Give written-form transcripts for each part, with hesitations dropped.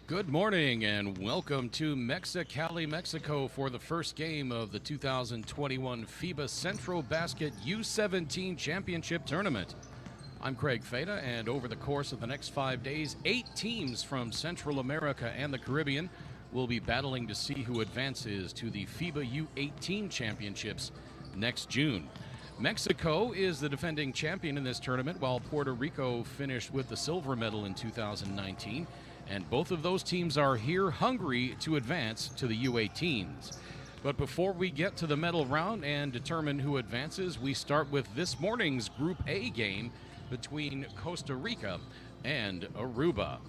Good morning and welcome to Mexicali, Mexico for the first game of the 2021 FIBA Centrobasket U17 Championship Tournament. I'm Craig Feda, and over the course of the next 5 days, 8 teams from Central America and the Caribbean will be battling to see who advances to the FIBA U18 Championships next June. Mexico is the defending champion in this tournament, while Puerto Rico finished with the silver medal in 2019. And both of those teams are here hungry to advance to the U18s. But before we get to the medal round and determine who advances, we start with this morning's Group A game between Costa Rica and Aruba.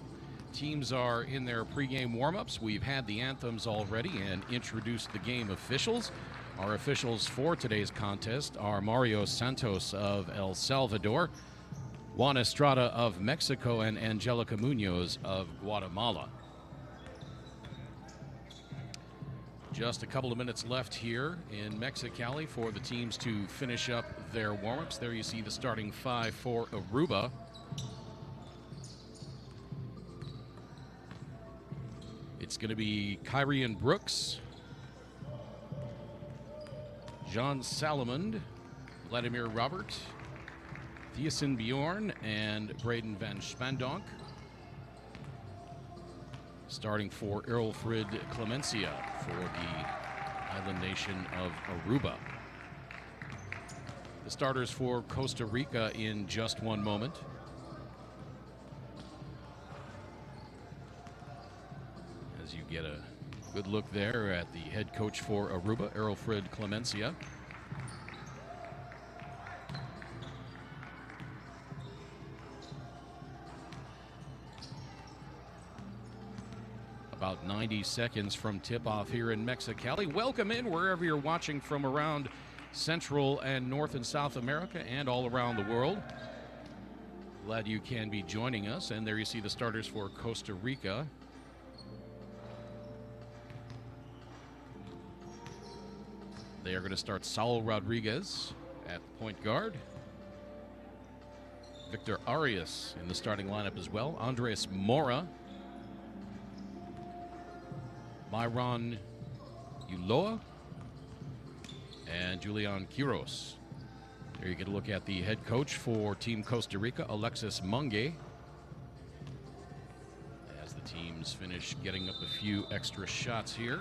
Teams are in their pregame warm-ups. We've had the anthems already and introduced the game officials. Our officials for today's contest are Mario Santos of El Salvador, Juan Estrada of Mexico, and Angelica Munoz of Guatemala. Just a couple of minutes left here in Mexicali for the teams to finish up their warm-ups. There you see the starting five for Aruba. It's going to be Kyrian Brooks, Jean Salamond, Vladimir Robert, Thiessen Bjorn, and Braden Van Spandonk. Starting for Errolfrid Clemencia for the island nation of Aruba. The starters for Costa Rica in just one moment. As you get a good look there at the head coach for Aruba, Errolfrid Clemencia. About 90 seconds from tip-off here in Mexicali. Welcome in wherever you're watching from around Central and North and South America and all around the world. Glad you can be joining us. And there you see the starters for Costa Rica. They are going to start Saul Rodriguez at point guard. Victor Arias in the starting lineup as well. Andres Mora. Myron Ulloa and Julian Quiros. There you get a look at the head coach for Team Costa Rica, Alexis Mungue. As the teams finish getting up a few extra shots here.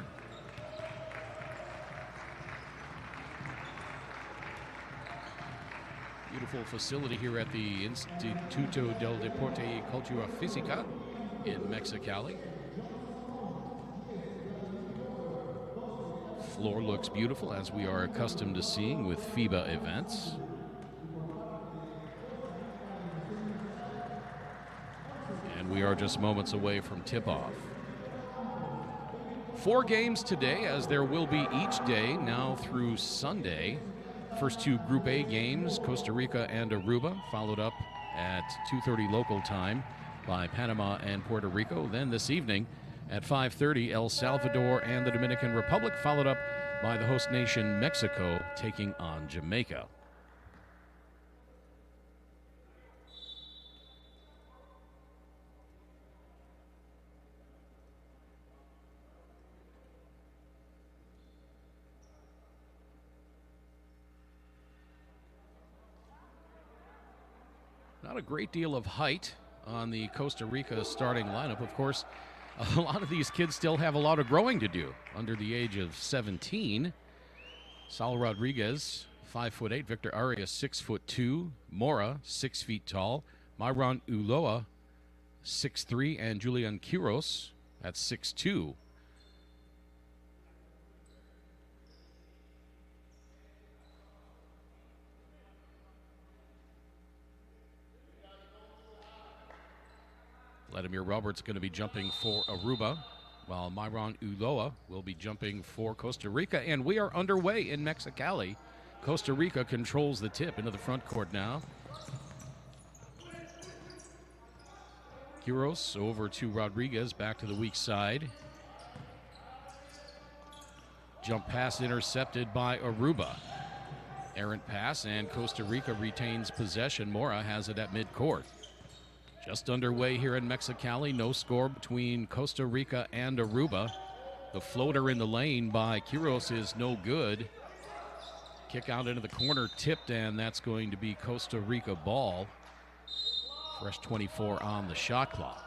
Beautiful facility here at the Instituto del Deporte y Cultura Física in Mexicali. Floor looks beautiful, as we are accustomed to seeing with FIBA events. And we are just moments away from tip-off. 4 games today, as there will be each day now through Sunday. First 2 Group A games, Costa Rica and Aruba, followed up at 2:30 local time by Panama and Puerto Rico. Then this evening, at 5:30, El Salvador and the Dominican Republic, followed up by the host nation Mexico taking on Jamaica. Not a great deal of height on the Costa Rica starting lineup. Of course, a lot of these kids still have a lot of growing to do under the age of 17. Saul Rodriguez, 5'8", Victor Arias, 6'2", Mora, 6 feet tall, Myron Ulloa, 6'3", and Julian Quiros at 6'2". Vladimir Roberts going to be jumping for Aruba, while Myron Ulloa will be jumping for Costa Rica. And we are underway in Mexicali. Costa Rica controls the tip into the front court now. Quiros over to Rodriguez, back to the weak side. Jump pass intercepted by Aruba. Errant pass, and Costa Rica retains possession. Mora has it at midcourt. Just underway here in Mexicali. No score between Costa Rica and Aruba. The floater in the lane by Quiros is no good. Kick out into the corner, tipped, and that's going to be Costa Rica ball. Fresh 24 on the shot clock.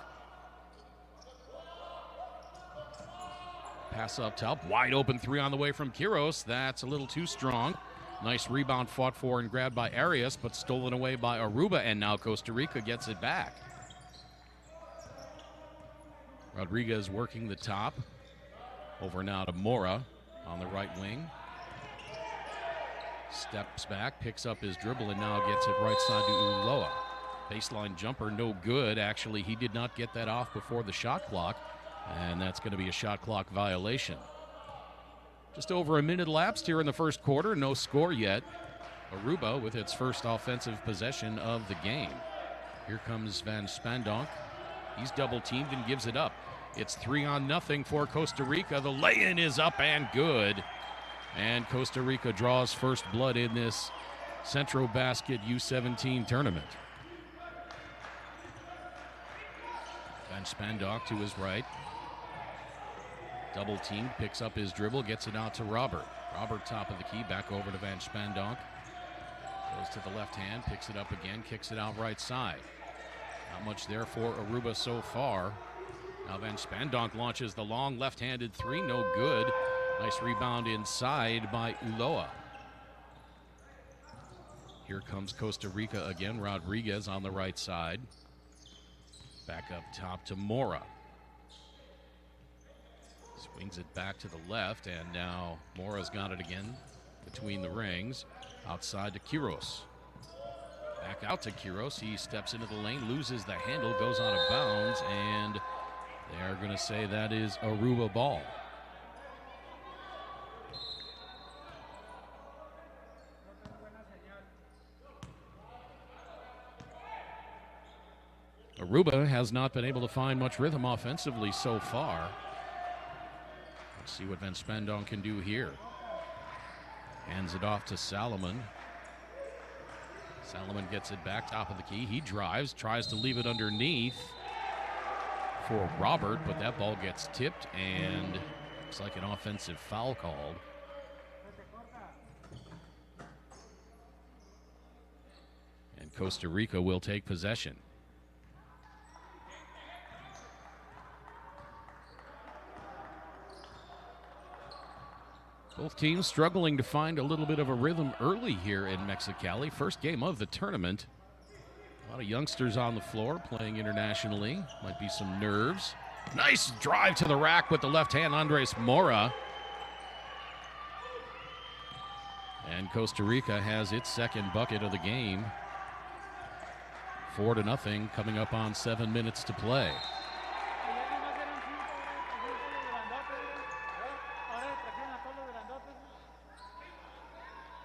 Pass up top, wide open three on the way from Quiros. That's a little too strong. Nice rebound fought for and grabbed by Arias, but stolen away by Aruba, and now Costa Rica gets it back. Rodriguez working the top. Over now to Mora on the right wing. Steps back, picks up his dribble, and now gets it right side to Ulloa. Baseline jumper, no good. Actually, he did not get that off before the shot clock, and that's going to be a shot clock violation. Just over a minute elapsed here in the first quarter. No score yet. Aruba with its first offensive possession of the game. Here comes Van Spandonk. He's double teamed and gives it up. It's 3-0 for Costa Rica. The lay-in is up and good. And Costa Rica draws first blood in this Centrobasket U17 tournament. Van Spandonk to his right. Double teamed, picks up his dribble, gets it out to Robert. Robert top of the key, back over to Van Spandonk. Goes to the left hand, picks it up again, kicks it out right side. Not much there for Aruba so far. Now Van Spandonk launches the long left-handed three, no good. Nice rebound inside by Ulloa. Here comes Costa Rica again. Rodriguez on the right side. Back up top to Mora. Swings it back to the left, and now Mora's got it again between the rings. Outside to Quiros. Back out to Quiros. He steps into the lane, loses the handle, goes out of bounds, and they are going to say that is Aruba ball. Aruba has not been able to find much rhythm offensively so far. Let's see what Van Spandonk can do here. Hands it off to Salomon. Salomon gets it back, top of the key. He drives, tries to leave it underneath for Robert, but that ball gets tipped, and looks like an offensive foul called. And Costa Rica will take possession. Both teams struggling to find a little bit of a rhythm early here in Mexicali. First game of the tournament. A lot of youngsters on the floor playing internationally. Might be some nerves. Nice drive to the rack with the left hand, Andres Mora. And Costa Rica has its second bucket of the game. 4-0 coming up on 7 minutes to play.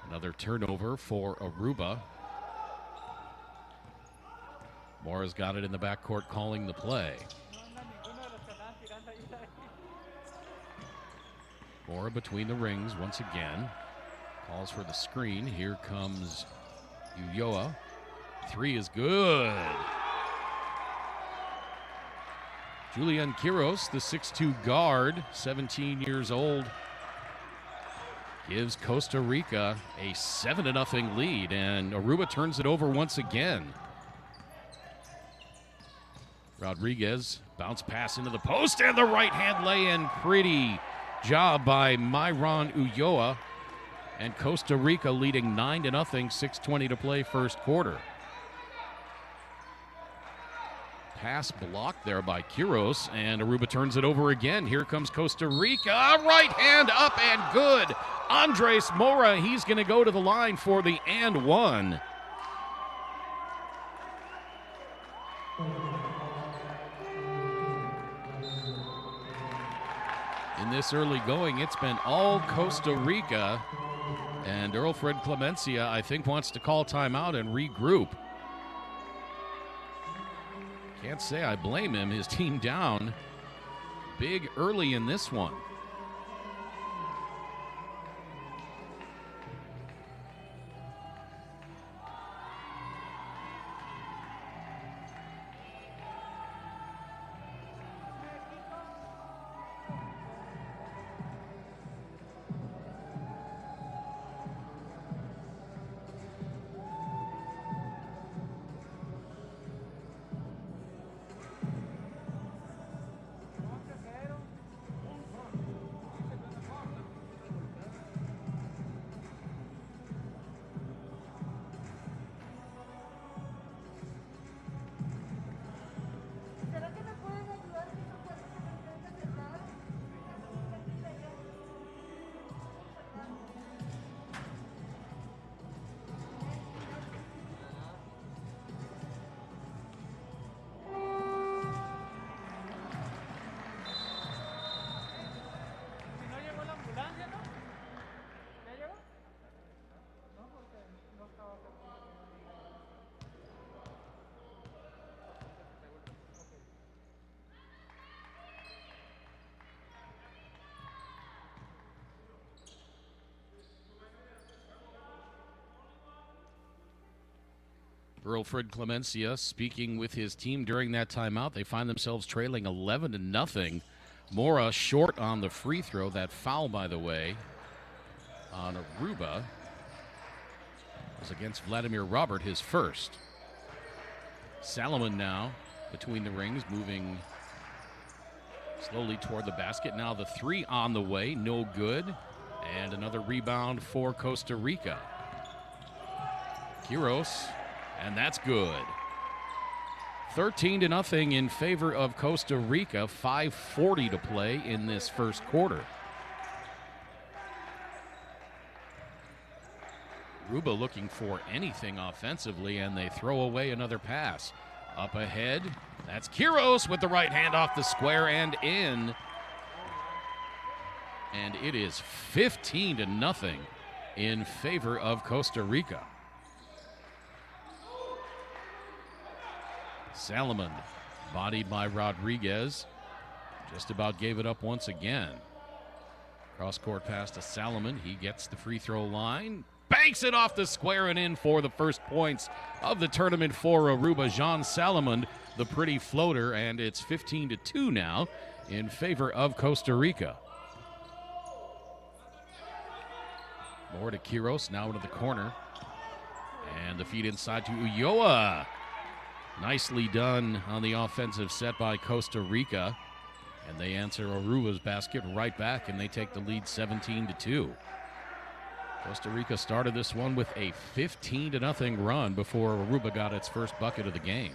Another turnover for Aruba. Mora's got it in the backcourt, calling the play. Mora between the rings once again. Calls for the screen. Here comes Ulloa. Three is good. Julian Quiros, the 6'2 guard, 17 years old, gives Costa Rica a 7-0 lead, and Aruba turns it over once again. Rodriguez, bounce pass into the post, and the right-hand lay-in. Pretty job by Myron Ulloa, and Costa Rica leading 9-0, 6:20 to play first quarter. Pass blocked there by Quiros, and Aruba turns it over again. Here comes Costa Rica. Right hand up and good. Andres Mora, he's going to go to the line for the and one. In this early going, it's been all Costa Rica, and Earlfred Clemencia, I think, wants to call timeout and regroup. Can't say I blame him. His team down big early in this one. Wilfred Clemencia speaking with his team during that timeout. They find themselves trailing 11-0. Mora short on the free throw. That foul, by the way, on Aruba was against Vladimir Robert, his first. Salomon now between the rings, moving slowly toward the basket. Now the three on the way, no good. And another rebound for Costa Rica. Quiros, and that's good. 13-0 in favor of Costa Rica. 5:40 to play in this first quarter. Aruba looking for anything offensively, and they throw away another pass. Up ahead, that's Quiros with the right hand off the square and in. And it is 15-0 in favor of Costa Rica. Salomon, bodied by Rodriguez, just about gave it up once again. Cross-court pass to Salomon. He gets the free throw line, banks it off the square and in for the first points of the tournament for Aruba. Jean Salomon, the pretty floater, and it's 15-2 now in favor of Costa Rica. More to Quiros, now into the corner. And the feed inside to Ulloa. Nicely done on the offensive set by Costa Rica. And they answer Aruba's basket right back, and they take the lead 17-2. Costa Rica started this one with a 15-0 run before Aruba got its first bucket of the game.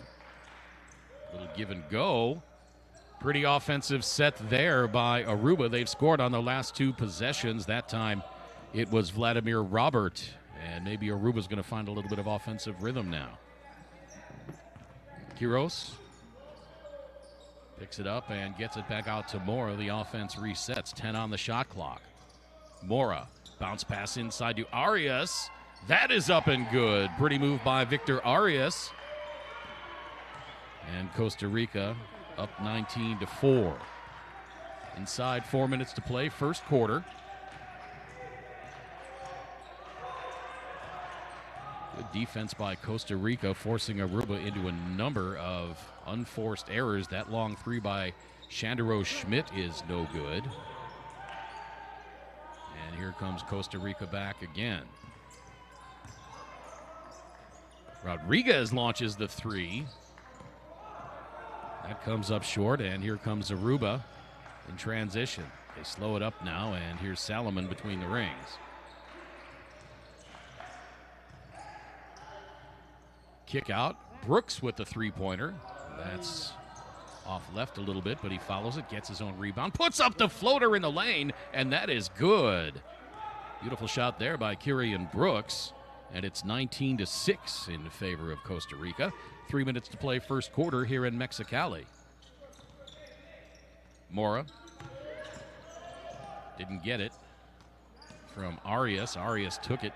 Little give and go. Pretty offensive set there by Aruba. They've scored on the last two possessions. That time it was Vladimir Robert, and maybe Aruba's going to find a little bit of offensive rhythm now. Quiros picks it up and gets it back out to Mora. The offense resets. 10 on the shot clock. Mora, bounce pass inside to Arias. That is up and good. Pretty move by Victor Arias. And Costa Rica up 19-4. Inside 4 minutes to play, first quarter. Good defense by Costa Rica, forcing Aruba into a number of unforced errors. That long three by Shandero Schmidt is no good. And here comes Costa Rica back again. Rodriguez launches the three. That comes up short, and here comes Aruba in transition. They slow it up now, and here's Salomon between the rings. Kick out. Brooks with the three-pointer. That's off left a little bit, but he follows it, gets his own rebound, puts up the floater in the lane, and that is good. Beautiful shot there by Kyrian Brooks, and it's 19-6 in favor of Costa Rica. 3 minutes to play first quarter here in Mexicali. Mora didn't get it from Arias. Arias took it,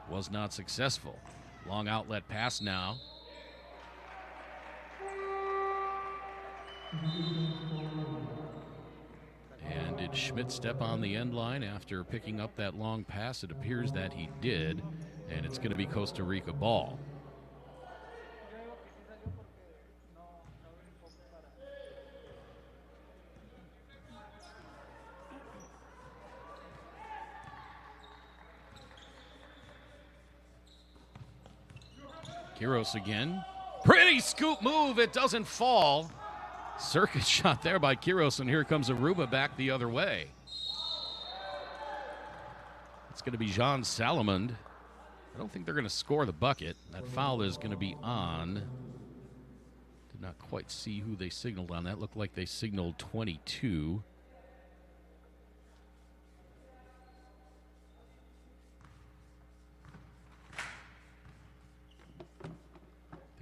was not successful. Long outlet pass now. And did Schmidt step on the end line after picking up that long pass? It appears that he did, and it's going to be Costa Rica ball. Quiros again. Pretty scoop move. It doesn't fall. Circuit shot there by Quiros, and here comes Aruba back the other way. It's going to be Jean Salomon. I don't think they're going to score the bucket. That foul is going to be on. Did not quite see who they signaled on that. Looked like they signaled 22.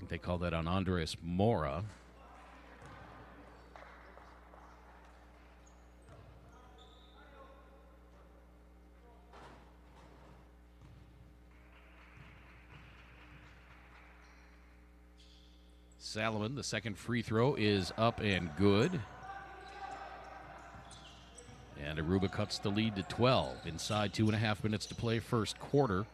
They call that on Andres Mora. Salomon, the second free throw is up and good. And Aruba cuts the lead to 12. Inside 2.5 minutes to play first quarter.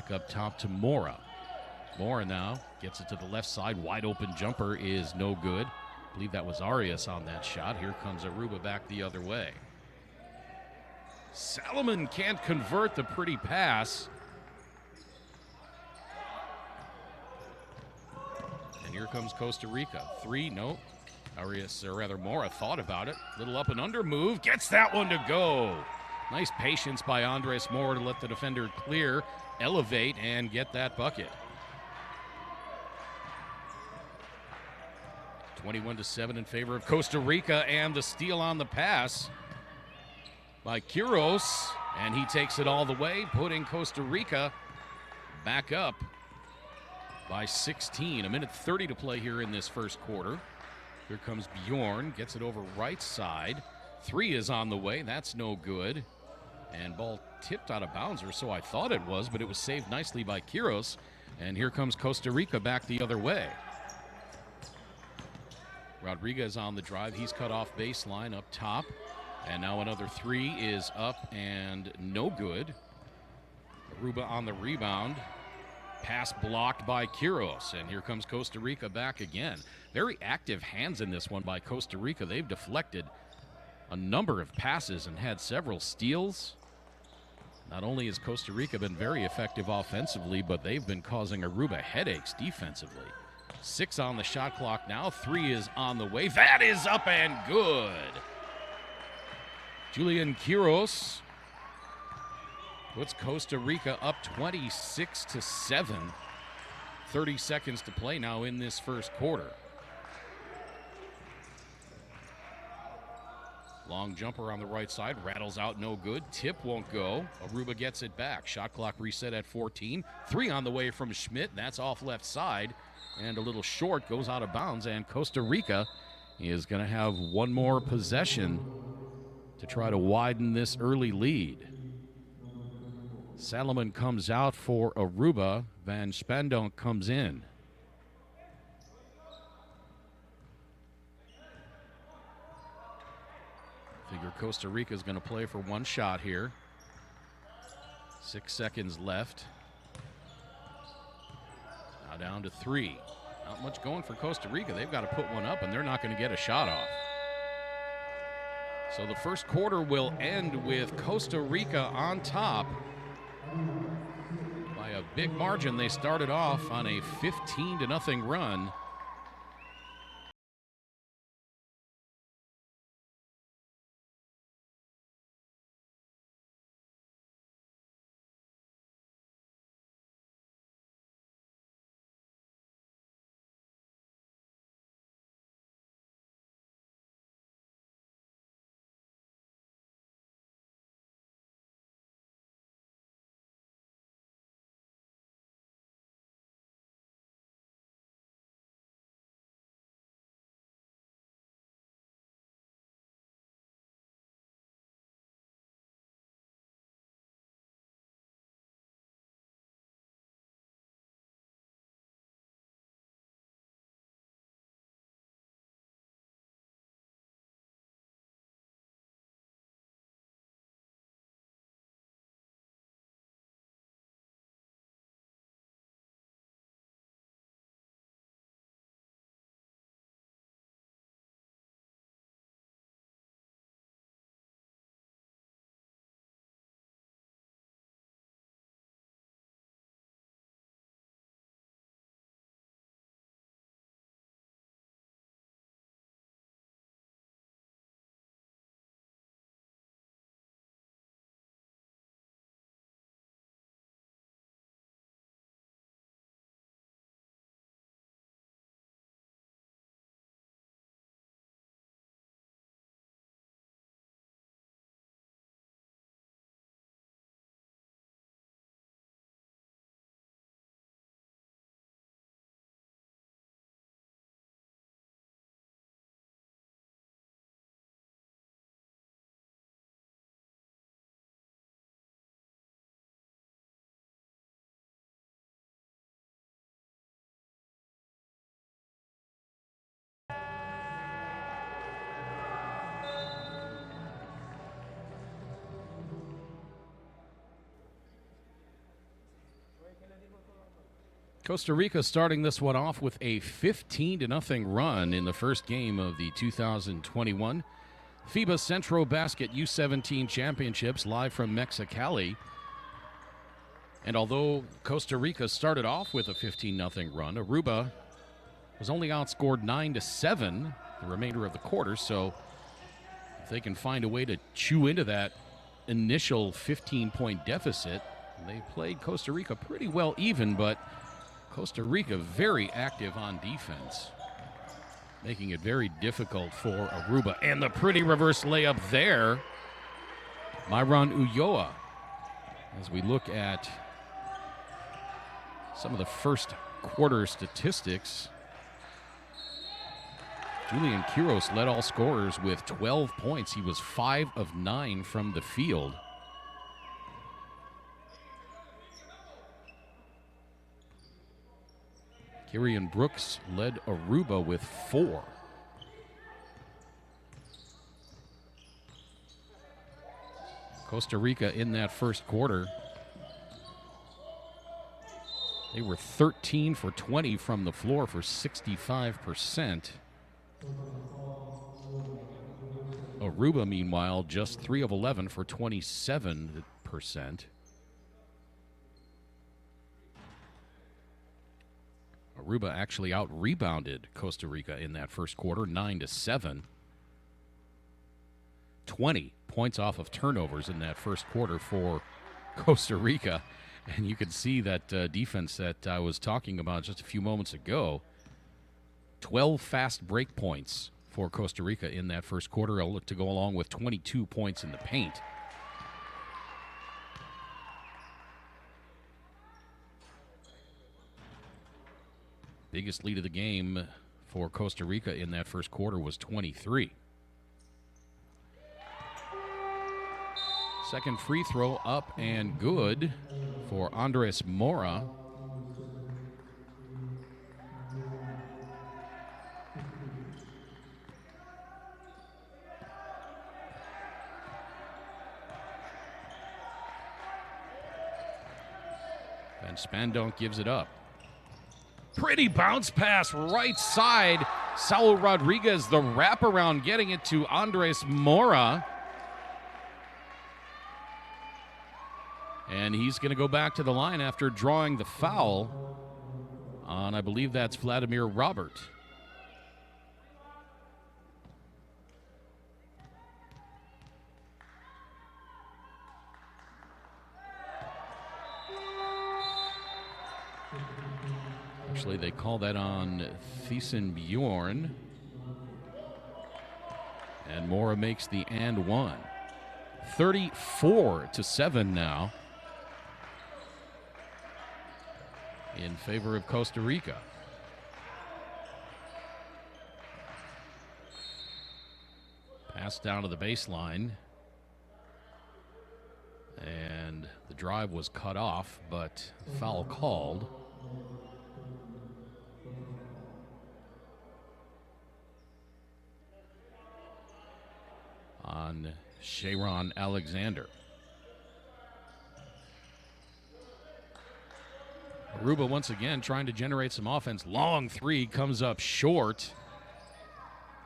Back up top to Mora. Mora now gets it to the left side. Wide open jumper is no good. I believe that was Arias on that shot. Here comes Aruba back the other way. Salomon can't convert the pretty pass. And here comes Costa Rica. 3, no. Arias, or rather Mora, thought about it. Little up and under move. Gets that one to go. Nice patience by Andres Mora to let the defender clear, elevate, and get that bucket. 21-7 in favor of Costa Rica, and the steal on the pass by Quiros, and he takes it all the way, putting Costa Rica back up by 16. 1:30 to play here in this first quarter. Here comes Bjorn, gets it over right side. 3 is on the way, that's no good. And ball tipped out of bounds, or so I thought it was, but it was saved nicely by Quiros. And here comes Costa Rica back the other way. Rodriguez on the drive. He's cut off baseline up top. And now another 3 is up and no good. Aruba on the rebound. Pass blocked by Quiros. And here comes Costa Rica back again. Very active hands in this one by Costa Rica. They've deflected a number of passes and had several steals. Not only has Costa Rica been very effective offensively, but they've been causing Aruba headaches defensively. 6 on the shot clock now. 3 is on the way. That is up and good. Julian Quiros puts Costa Rica up 26-7. 30 seconds to play now in this first quarter. Long jumper on the right side, rattles out, no good. Tip won't go. Aruba gets it back. Shot clock reset at 14. 3 on the way from Schmidt. That's off left side. And a little short, goes out of bounds. And Costa Rica is going to have one more possession to try to widen this early lead. Salomon comes out for Aruba. Van Spandonk comes in. Figure Costa Rica is going to play for one shot here. 6 seconds left. Now down to 3. Not much going for Costa Rica. They've got to put one up, and they're not going to get a shot off. So the first quarter will end with Costa Rica on top by a big margin. They started off on a 15-0 run. Costa Rica starting this one off with a 15-0 run in the first game of the 2021 FIBA Centrobasket U17 Championships, live from Mexicali. And although Costa Rica started off with a 15-0 run, Aruba was only outscored 9-7 the remainder of the quarter. So if they can find a way to chew into that initial 15-point deficit, they played Costa Rica pretty well even, but Costa Rica very active on defense, making it very difficult for Aruba. And the pretty reverse layup there, Myron Ulloa. As we look at some of the first quarter statistics, Julian Quiros led all scorers with 12 points. He was 5 of 9 from the field. Kyrian Brooks led Aruba with 4. Costa Rica in that first quarter, they were 13 for 20 from the floor for 65%. Aruba, meanwhile, just 3 of 11 for 27%. Aruba actually out-rebounded Costa Rica in that first quarter, 9-7. 20 points off of turnovers in that first quarter for Costa Rica. And you could see that defense that I was talking about just a few moments ago. 12 fast break points for Costa Rica in that first quarter, to go along with 22 points in the paint. Biggest lead of the game for Costa Rica in that first quarter was 23. Second free throw up and good for Andres Mora. And Spandonk gives it up. Pretty bounce pass right side. Saul Rodriguez, the wraparound, getting it to Andres Mora. And he's going to go back to the line after drawing the foul on, I believe that's Vladimir Robert. Actually, they call that on Thiessen Bjorn. And Mora makes the and one. 34-7 now in favor of Costa Rica. Pass down to the baseline. And the drive was cut off, but foul called. On Sharon Alexander. Aruba once again trying to generate some offense. Long three comes up short.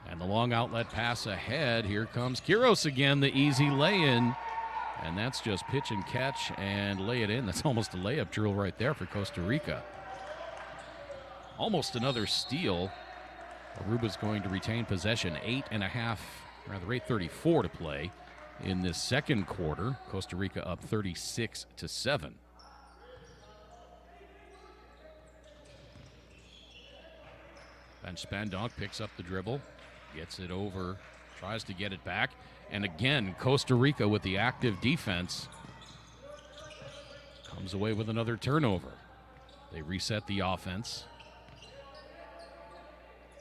And the long outlet pass ahead. Here comes Quiros again, the easy lay-in. And that's just pitch and catch and lay it in. That's almost a layup drill right there for Costa Rica. Almost another steal. Aruba's going to retain possession. 8:34 to play in this second quarter. Costa Rica up 36-7. And Spandonk picks up the dribble, gets it over, tries to get it back. And again, Costa Rica with the active defense comes away with another turnover. They reset the offense.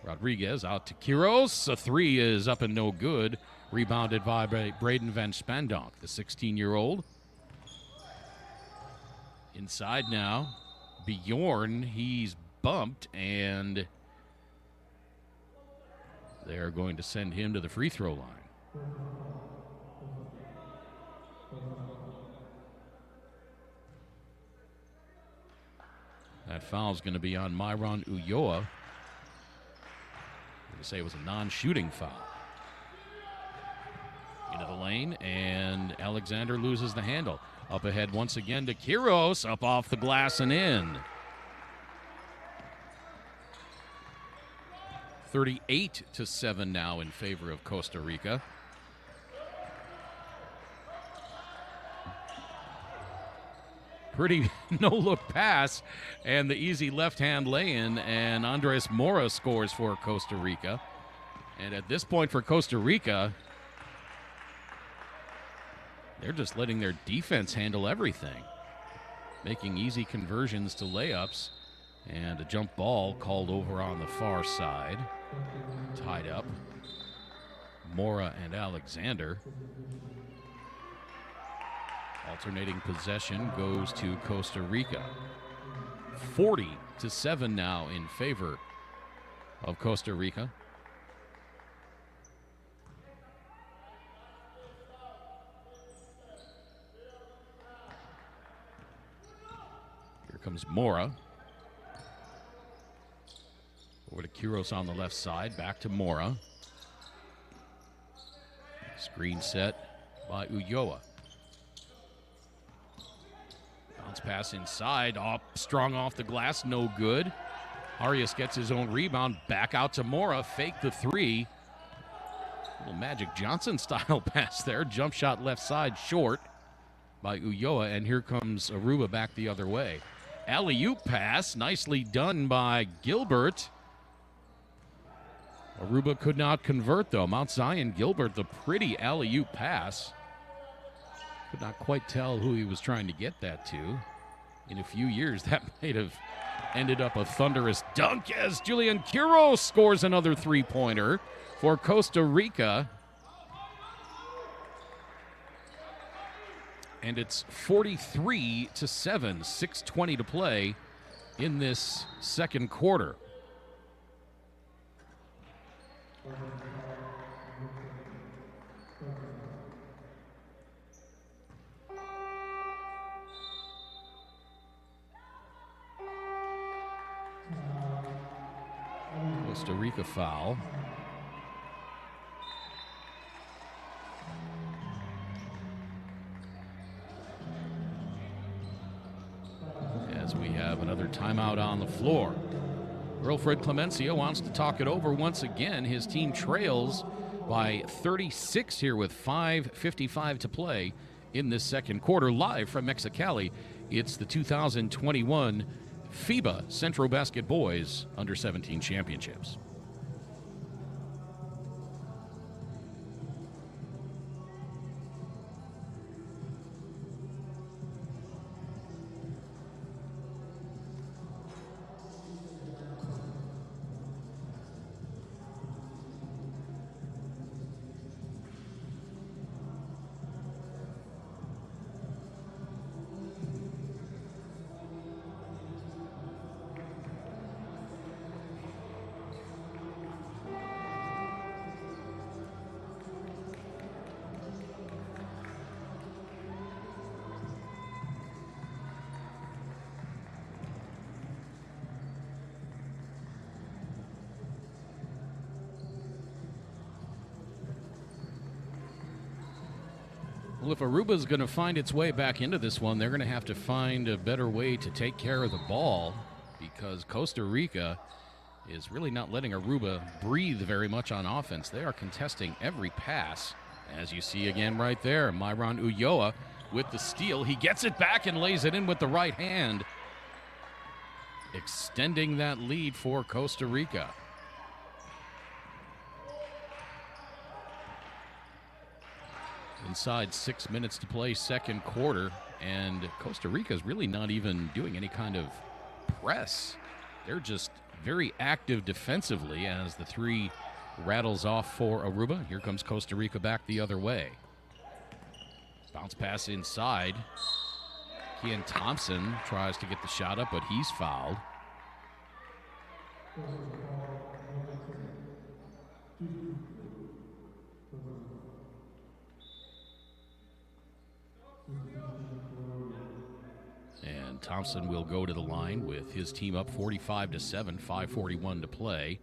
Rodriguez out to Quiros. A three is up and no good. Rebounded by Braden Van Spandonk, the 16-year-old. Inside now. Bjorn, he's bumped, and they're going to send him to the free throw line. That foul is going to be on Myron Ulloa. I'm going to say it was a non-shooting foul. Into the lane, and Alexander loses the handle. Up ahead once again to Quiros, up off the glass and in. 38-7 now in favor of Costa Rica. Pretty no-look pass and the easy left-hand lay-in, and Andres Mora scores for Costa Rica. And at this point for Costa Rica, they're just letting their defense handle everything, making easy conversions to layups, and a jump ball called over on the far side. Tied up, Mora and Alexander. Alternating possession goes to Costa Rica. 40-7 now in favor of Costa Rica. Here comes Mora. Over to Quiros on the left side, back to Mora. Screen set by Ulloa. Bounce pass inside, strong off the glass, no good. Arias gets his own rebound, back out to Mora, fake the three. Little Magic Johnson style pass there, jump shot left side, short by Ulloa, and here comes Aruba back the other way. Alley-oop pass, nicely done by Gilbert. Aruba could not convert, though. Mount Zion Gilbert, the pretty alley-oop pass. Could not quite tell who he was trying to get that to. In a few years, that might have ended up a thunderous dunk as Julian Quiros scores another three-pointer for Costa Rica. And it's 43-7, 6:20 to play in this second quarter. Costa Rica foul. As we have another timeout on the floor. Wilfred Clemencia wants to talk it over once again. His team trails by 36 here with 5:55 to play in this second quarter. Live from Mexicali, it's the 2021 FIBA Centrobasket Boys Under-17 Championships. Well, if Aruba's going to find its way back into this one, they're going to have to find a better way to take care of the ball, because Costa Rica is really not letting Aruba breathe very much on offense. They are contesting every pass, as you see again right there. Myron Ulloa with the steal. He gets it back and lays it in with the right hand, extending that lead for Costa Rica. Inside 6 minutes to play, second quarter, and Costa Rica is really not even doing any kind of press. They're just very active defensively as the three rattles off for Aruba. Here comes Costa Rica back the other way. Bounce pass inside. Kian Thompson tries to get the shot up, but he's fouled. And Thompson will go to the line with his team up 45-7, 5:41 to play.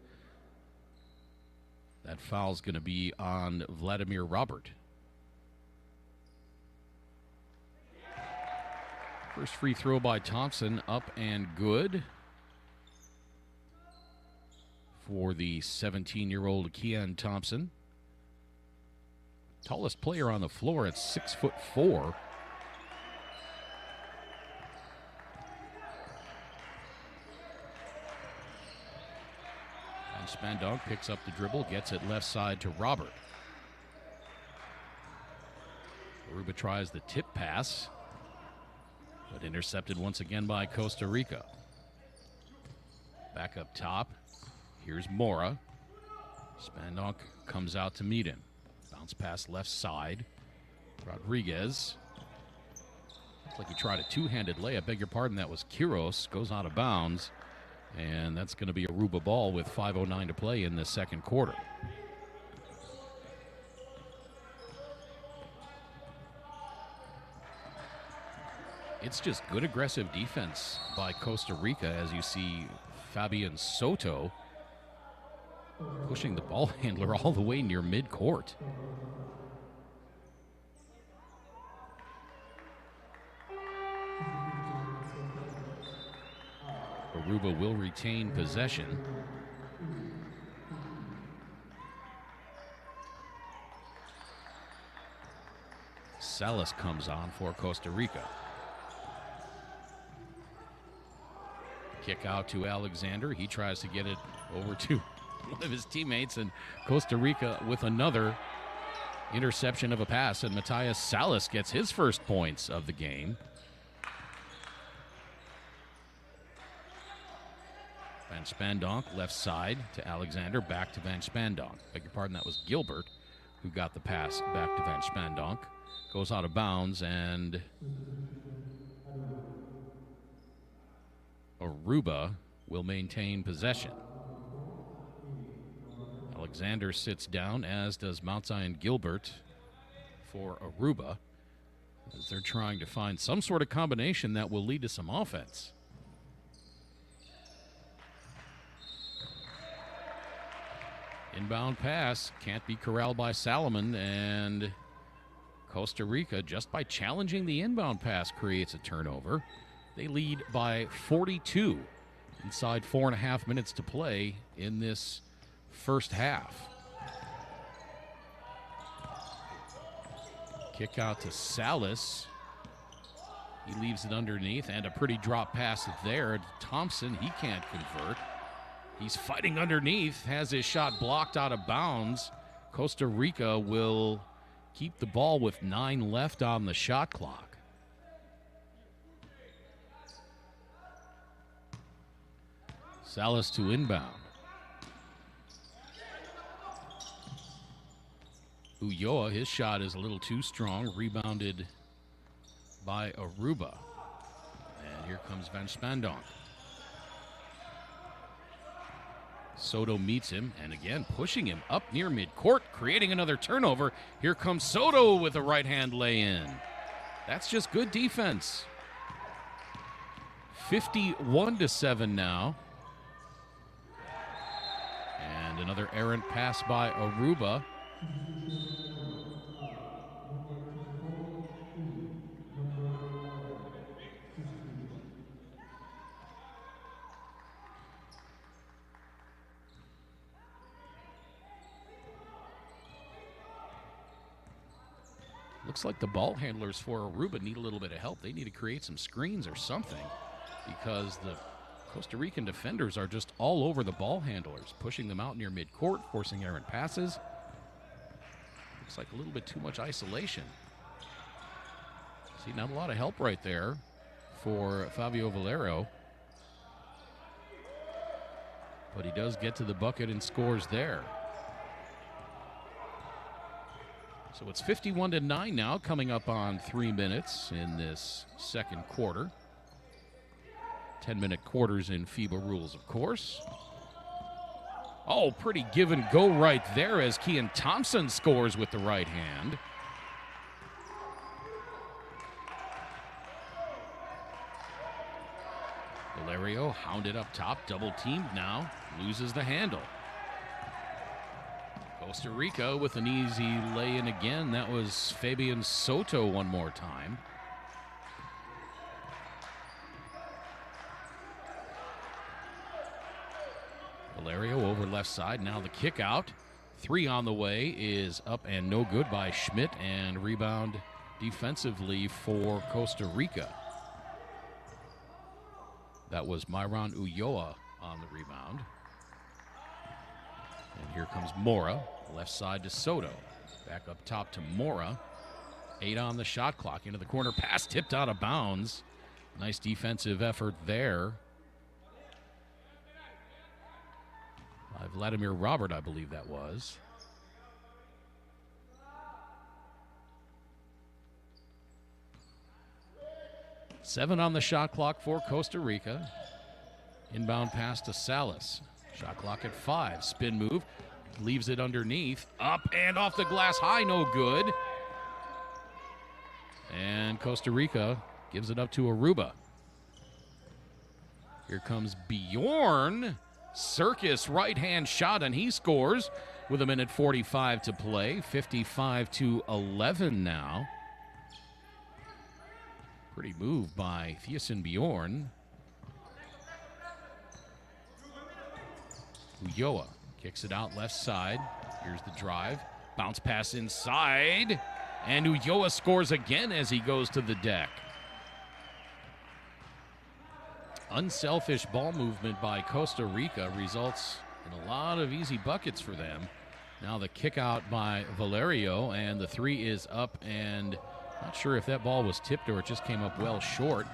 That foul's going to be on Vladimir Robert. First free throw by Thompson, up and good for the 17-year-old Kean Thompson. Tallest player on the floor at 6'4". And Spandonk picks up the dribble, gets it left side to Robert. Aruba tries the tip pass, but intercepted once again by Costa Rica. Back up top, here's Mora. Spandonk comes out to meet him. Bounce pass left side. Rodriguez. Looks like he tried a two-handed layup. Beg your pardon, that was Quiros. Goes out of bounds. And that's going to be Aruba ball with 5:09 to play in the second quarter. It's just good aggressive defense by Costa Rica as you see Fabian Soto pushing the ball handler all the way near midcourt. Aruba will retain possession. Salas comes on for Costa Rica. Kick out to Alexander. He tries to get it over to one of his teammates, and Costa Rica with another interception of a pass, and Matthias Salas gets his first points of the game. Van Spandonk left side to Alexander, back to Van Spandonk. Beg your pardon, that was Gilbert who got the pass back to Van Spandonk. Goes out of bounds, and Aruba will maintain possession. Alexander sits down, as does Mount Zion Gilbert for Aruba, as they're trying to find some sort of combination that will lead to some offense. Inbound pass can't be corralled by Salomon, and Costa Rica, just by challenging the inbound pass, creates a turnover. They lead by 42 inside 4.5 minutes to play in this first half. Kick out to Salas. He leaves it underneath, and a pretty drop pass there. Thompson, he can't convert. He's fighting underneath, has his shot blocked out of bounds. Costa Rica will keep the ball with 9 left on the shot clock. Salas to inbound. Ulloa, his shot is a little too strong, rebounded by Aruba. And here comes Van Spandonk. Soto meets him, and again pushing him up near midcourt, creating another turnover. Here comes Soto with a right-hand lay-in. That's just good defense. 51-7 now. And another errant pass by Aruba. Looks like the ball handlers for Aruba need a little bit of help. They need to create some screens or something, because the Costa Rican defenders are just all over the ball handlers, pushing them out near midcourt, forcing errant passes. Looks like a little bit too much isolation. See, not a lot of help right there for Fabio Valero. But he does get to the bucket and scores there. So it's 51-9 now, coming up on 3 minutes in this second quarter. 10-minute quarters in FIBA rules, of course. Oh, pretty give and go right there as Kean Thompson scores with the right hand. Pounded up top, double teamed now, loses the handle. Costa Rica with an easy lay-in again. That was Fabian Soto one more time. Valerio over left side, now the kick out. 3 on the way is up and no good by Schmidt, and rebound defensively for Costa Rica. That was Myron Ulloa on the rebound. And here comes Mora, left side to Soto. Back up top to Mora. 8 on the shot clock, into the corner, pass tipped out of bounds. Nice defensive effort there by Vladimir Robert, I believe that was. Seven on the shot clock for Costa Rica. Inbound pass to Salas. Shot clock at 5. Spin move. Leaves it underneath. Up and off the glass high. No good. And Costa Rica gives it up to Aruba. Here comes Bjorn. Circus right-hand shot, and he scores with 1:45 to play. 55-11 now. Pretty move by Thiessen Bjorn. Ulloa kicks it out left side. Here's the drive. Bounce pass inside. And Ulloa scores again as he goes to the deck. Unselfish ball movement by Costa Rica results in a lot of easy buckets for them. Now the kick out by Valerio, and the 3 is up, and not sure if that ball was tipped or it just came up well short.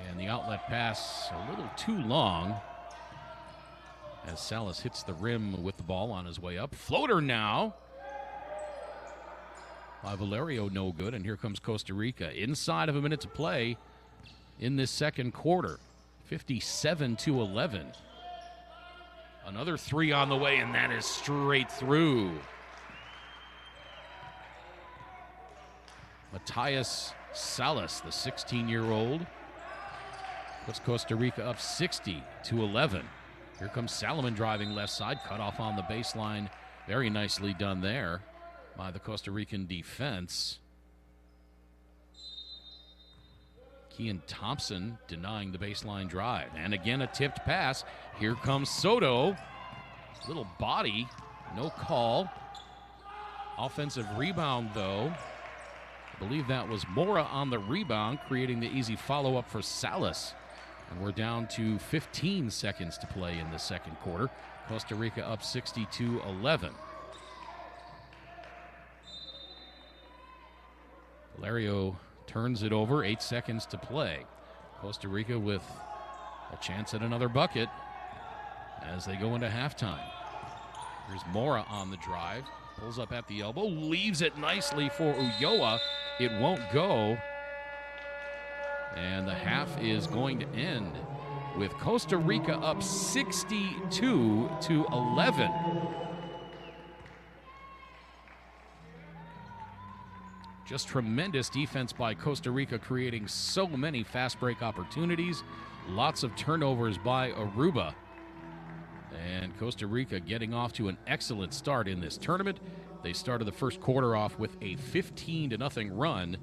And the outlet pass a little too long as Salas hits the rim with the ball on his way up. Floater now by Valerio, no good, and here comes Costa Rica. Inside of a minute to play in this second quarter, 57-11. Another 3 on the way, and that is straight through. Matthias Salas, the 16-year-old, puts Costa Rica up 60-11. Here comes Salomon driving left side, cut off on the baseline. Very nicely done there by the Costa Rican defense. Kean Thompson denying the baseline drive. And again, a tipped pass. Here comes Soto. Little body, no call. Offensive rebound, though. I believe that was Mora on the rebound, creating the easy follow-up for Salas. And we're down to 15 seconds to play in the second quarter. Costa Rica up 62-11. Valerio turns it over, 8 seconds to play. Costa Rica with a chance at another bucket as they go into halftime. Here's Mora on the drive, pulls up at the elbow, leaves it nicely for Ulloa. It won't go. And the half is going to end with Costa Rica up 62-11. Just tremendous defense by Costa Rica, creating so many fast break opportunities. Lots of turnovers by Aruba. And Costa Rica getting off to an excellent start in this tournament. They started the first quarter off with a 15-0 run.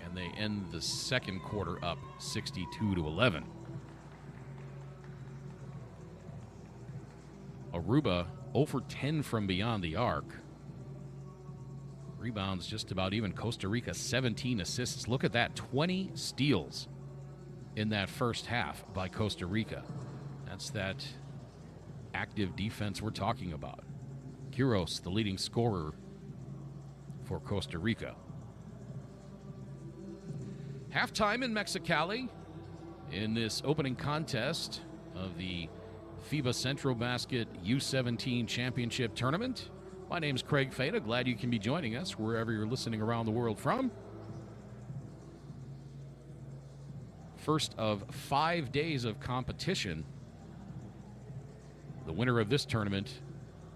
And they end the second quarter up 62-11. Aruba 0 for 10 from beyond the arc. Rebounds just about even. Costa Rica 17 assists. Look at that, 20 steals in that first half by Costa Rica. That's that active defense we're talking about. Quiros, the leading scorer for Costa Rica. Halftime in Mexicali in this opening contest of the FIBA Centrobasket U17 Championship Tournament. My name's Craig Fada. Glad you can be joining us wherever you're listening around the world from. First of 5 days of competition. The winner of this tournament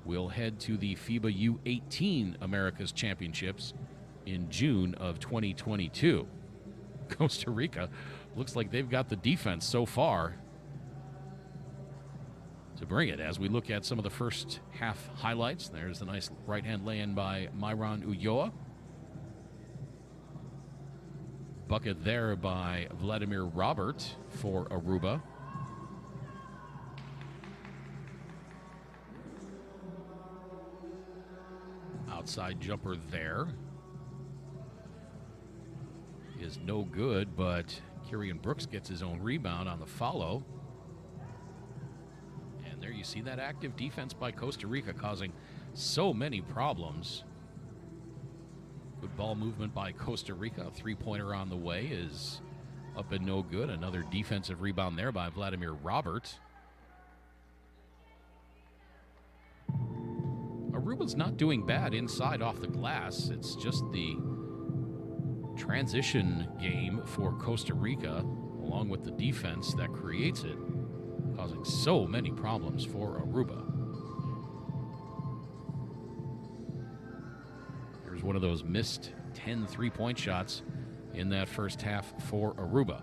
will head to the FIBA U18 Americas Championships in June of 2022. Costa Rica looks like they've got the defense so far to bring it. As we look at some of the first half highlights, there's the nice right-hand lay-in by Myron Ulloa. Bucket there by Vladimir Robert for Aruba. Outside jumper there is no good, but Kieran Brooks gets his own rebound on the follow. And there you see that active defense by Costa Rica causing so many problems. Good ball movement by Costa Rica. A three-pointer on the way is up and no good. Another defensive rebound there by Vladimir Robert. Aruba's not doing bad inside off the glass. It's just the transition game for Costa Rica, along with the defense that creates it, causing so many problems for Aruba. Here's one of those missed 10 three-point shots in that first half for Aruba.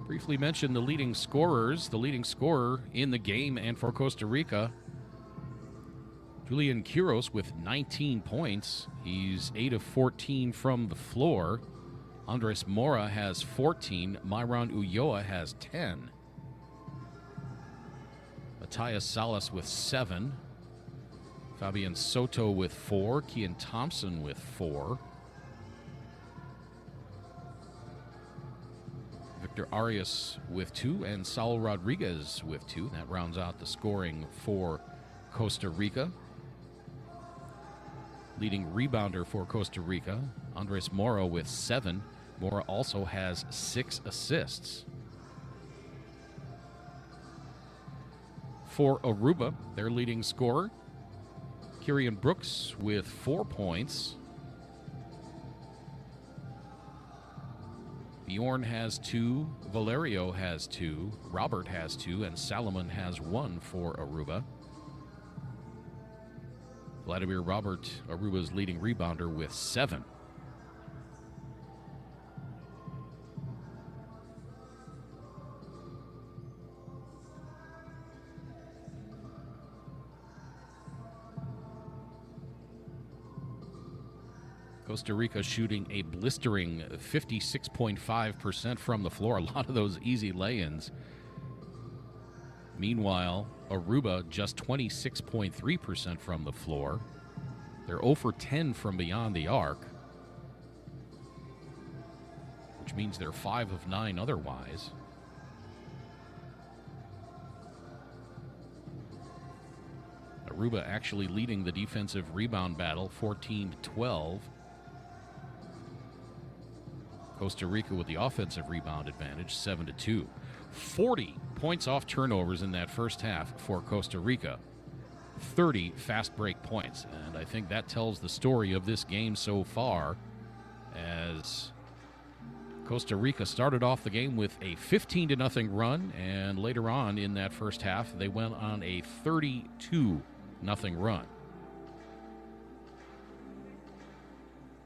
Briefly mentioned the leading scorers. The leading scorer in the game and for Costa Rica, Julian Quiros with 19 points. He's 8 of 14 from the floor. Andres Mora has 14. Myron Ulloa has 10. Matthias Salas with 7. Fabian Soto with 4. Kian Thompson with 4. Victor Arias with 2, and Saul Rodriguez with 2. That rounds out the scoring for Costa Rica. Leading rebounder for Costa Rica, Andres Mora with 7. Mora also has 6 assists. For Aruba, their leading scorer, Kieran Brooks with 4 points. Bjorn has 2, Valerio has 2, Robert has 2, and Salomon has 1 for Aruba. Vladimir Robert, Aruba's leading rebounder, with 7. Costa Rica shooting a blistering 56.5% from the floor. A lot of those easy lay-ins. Meanwhile, Aruba just 26.3% from the floor. They're 0 for 10 from beyond the arc, which means they're 5 of 9 otherwise. Aruba actually leading the defensive rebound battle, 14-12. Costa Rica with the offensive rebound advantage, 7-2. 40 points off turnovers in that first half for Costa Rica. 30 fast break points. And I think that tells the story of this game so far, as Costa Rica started off the game with a 15-0 run, and later on in that first half, they went on a 32-0 run.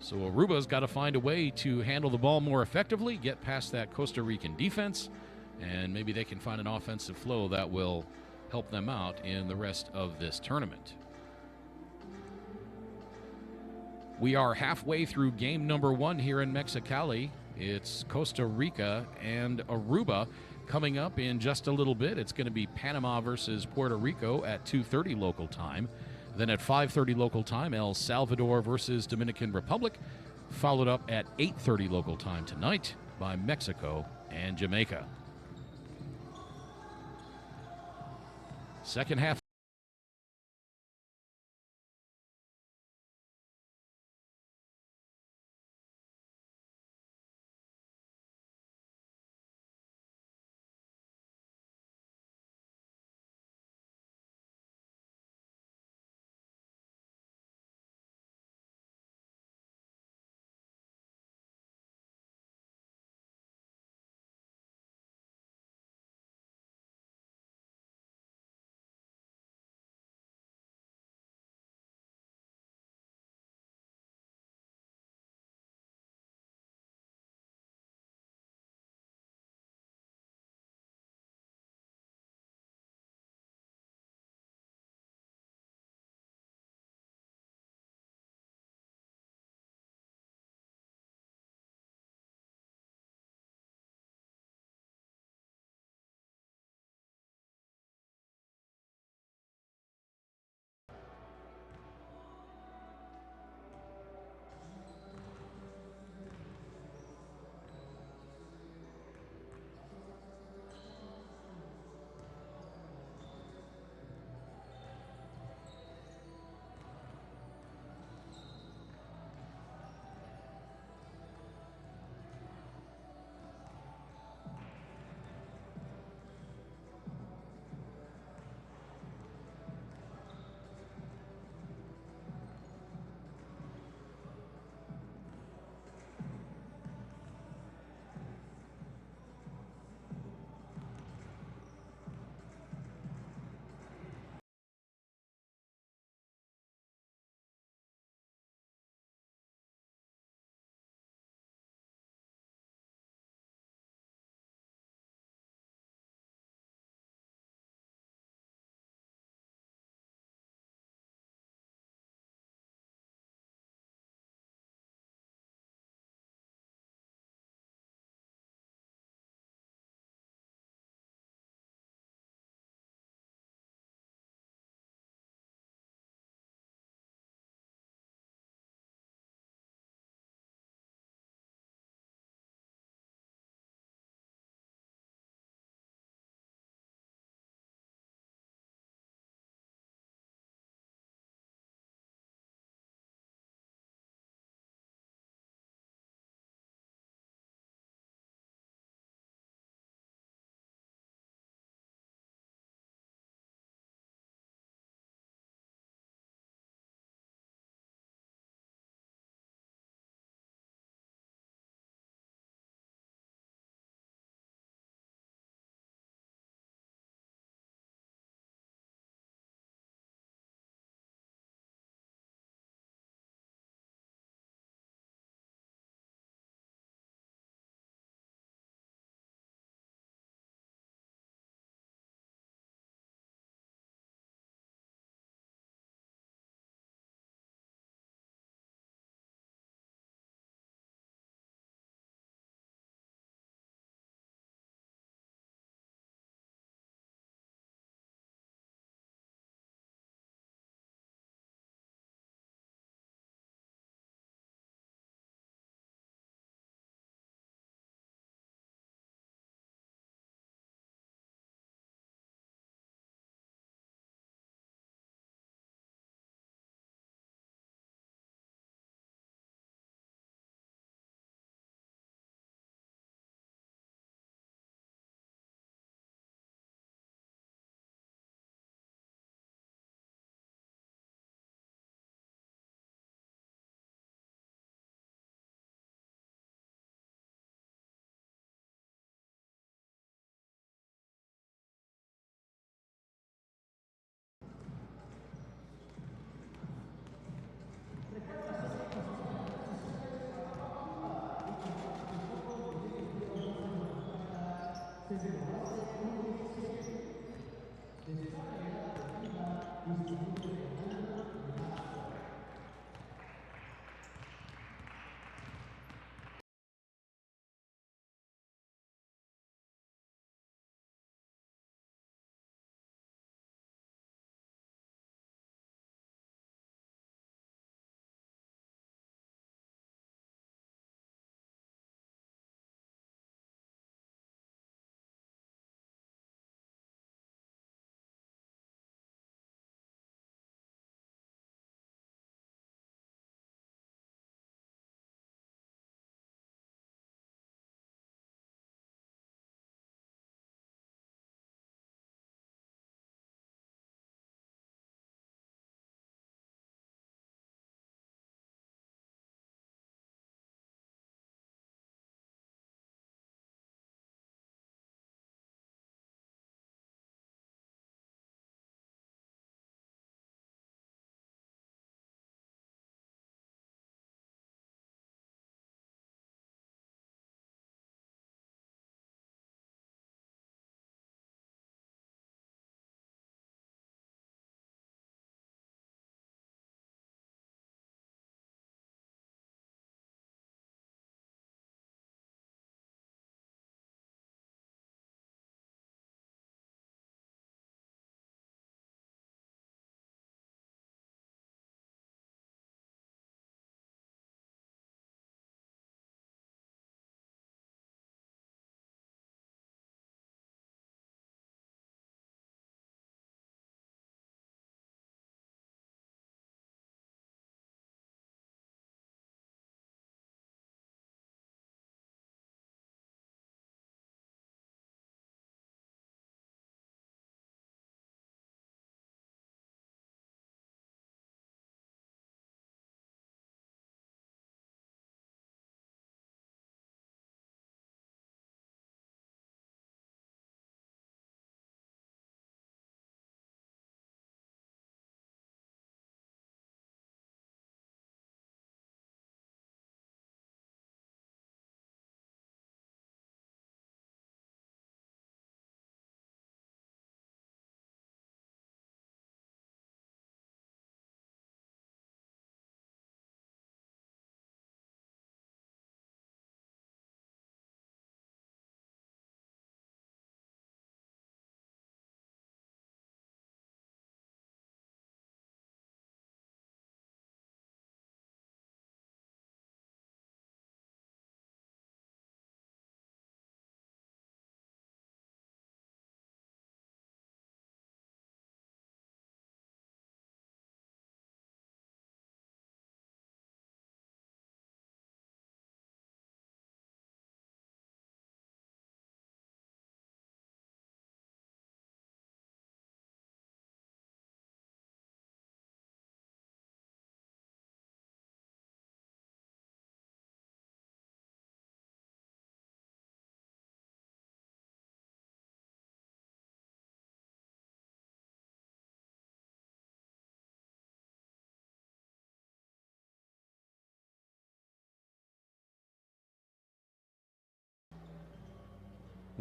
So Aruba's got to find a way to handle the ball more effectively, get past that Costa Rican defense, and maybe they can find an offensive flow that will help them out in the rest of this tournament. We are halfway through game number 1 here in Mexicali. It's Costa Rica and Aruba coming up in just a little bit. It's going to be Panama versus Puerto Rico at 2:30 local time. Then at 5:30 local time, El Salvador versus Dominican Republic, followed up at 8:30 local time tonight by Mexico and Jamaica. Second half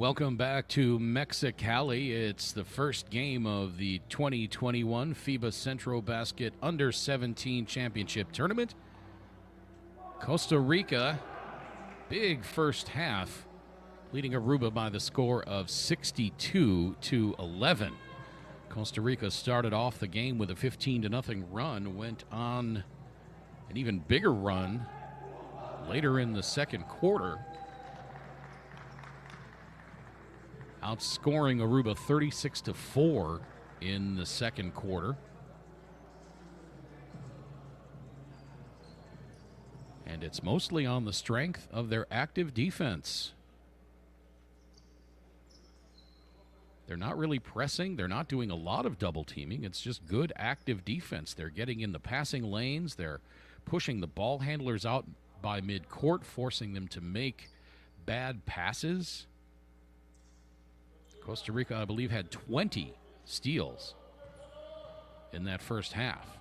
Welcome back to Mexicali. It's the first game of the 2021 FIBA Centrobasket Under-17 Championship Tournament. Costa Rica, big first half, leading Aruba by the score of 62-11. Costa Rica started off the game with a 15-0 run, went on an even bigger run later in the second quarter, outscoring Aruba 36-4 in the second quarter. And it's mostly on the strength of their active defense. They're not really pressing. They're not doing a lot of double teaming. It's just good active defense. They're getting in the passing lanes. They're pushing the ball handlers out by midcourt, forcing them to make bad passes. Costa Rica, I believe, had 20 steals in that first half.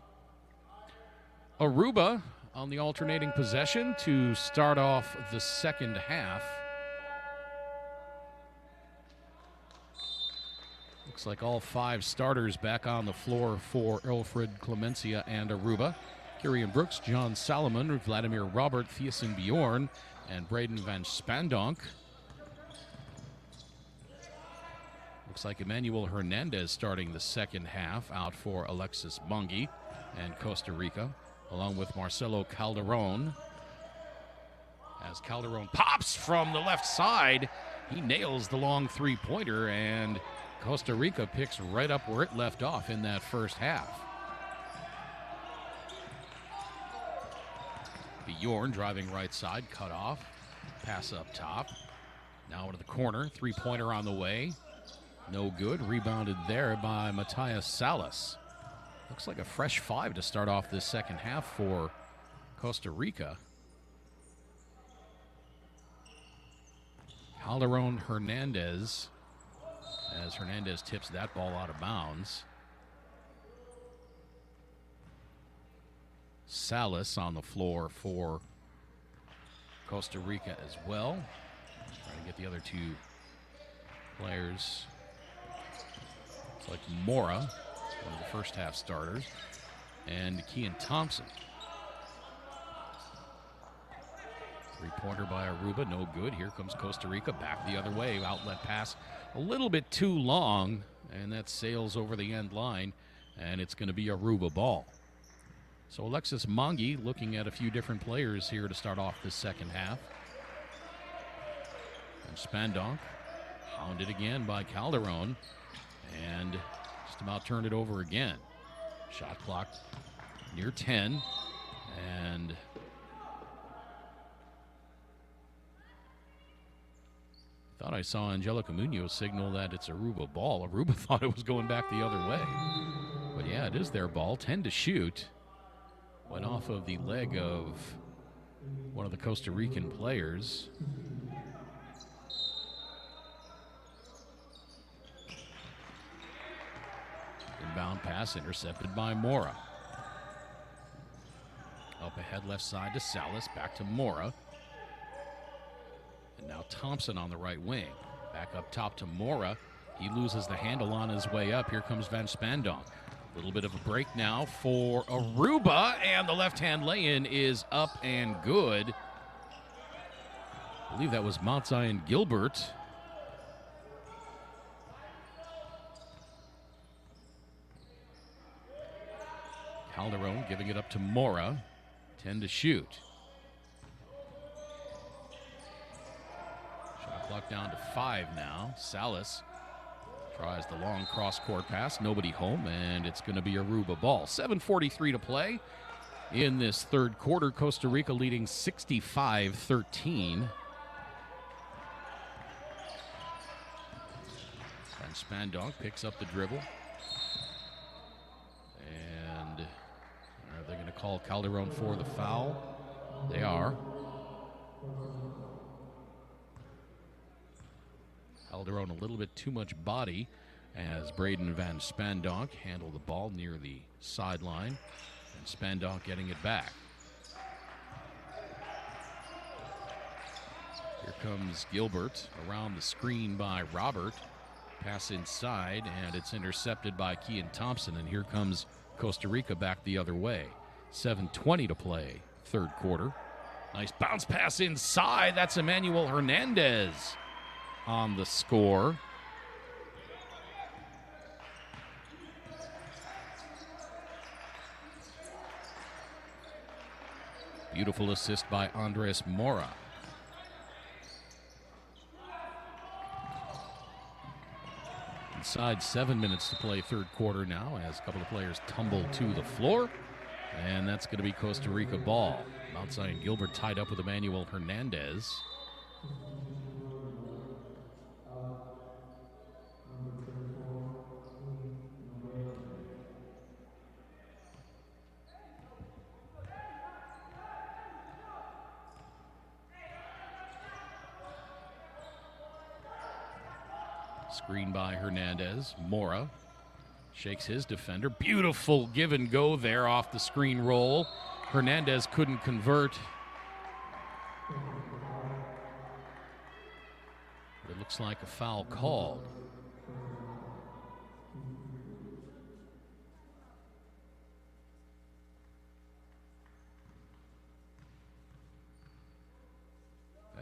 Aruba on the alternating possession to start off the second half. Looks like all 5 starters back on the floor for Alfred Clemencia and Aruba. Kirian Brooks, John Salomon, Vladimir Robert, Thiessen Bjorn, and Braden Van Spandonk. Looks like Emmanuel Hernandez starting the second half, out for Alexis Mungi and Costa Rica, along with Marcelo Calderon. As Calderon pops from the left side, he nails the long three-pointer, and Costa Rica picks right up where it left off in that first half. Bjorn driving right side, cut off, pass up top. Now into the corner, three-pointer on the way. No good, rebounded there by Matthias Salas. Looks like a fresh 5 to start off this second half for Costa Rica. Calderon Hernandez, as Hernandez tips that ball out of bounds. Salas on the floor for Costa Rica as well. Trying to get the other 2 players. It's like Mora, one of the first half starters, and Kean Thompson. Three-pointer by Aruba, no good. Here comes Costa Rica, back the other way. Outlet pass a little bit too long, and that sails over the end line, and it's going to be Aruba ball. So Alexis Mungi looking at a few different players here to start off this second half. And Spandonk hounded again by Calderon, and just about turned it over again. Shot clock near 10, and thought I saw Angelica Munoz signal that it's Aruba ball. Aruba thought it was going back the other way. But yeah, it is their ball. 10 to shoot. Went off of the leg of one of the Costa Rican players. Inbound pass intercepted by Mora. Up ahead left side to Salas, back to Mora. And now Thompson on the right wing. Back up top to Mora. He loses the handle on his way up. Here comes Van Spandonk. A little bit of a break now for Aruba, and the left-hand lay-in is up and good. I believe that was Mount Zion Gilbert. Calderon giving it up to Mora. 10 to shoot. Shot clock down to 5 now. Salas tries the long cross-court pass. Nobody home, and it's going to be Aruba ball. 7:43 to play in this third quarter. Costa Rica leading 65-13. And Spandonk picks up the dribble. And are they going to call Calderon for the foul? They are. Calderon a little bit too much body as Braden Van Spandonk handled the ball near the sideline, and Spandonk getting it back. Here comes Gilbert around the screen by Robert. Pass inside, and it's intercepted by Kean Thompson, and here comes Costa Rica back the other way. 7:20 to play, third quarter. Nice bounce pass inside. That's Emmanuel Hernandez on the score. Beautiful assist by Andres Mora. Inside 7 minutes to play third quarter now as a couple of players tumble to the floor. And that's going to be Costa Rica ball. Mount Zion Gilbert tied up with Emmanuel Hernandez. Screen by Hernandez. Mora shakes his defender. Beautiful give and go there off the screen roll. Hernandez couldn't convert. It looks like a foul called.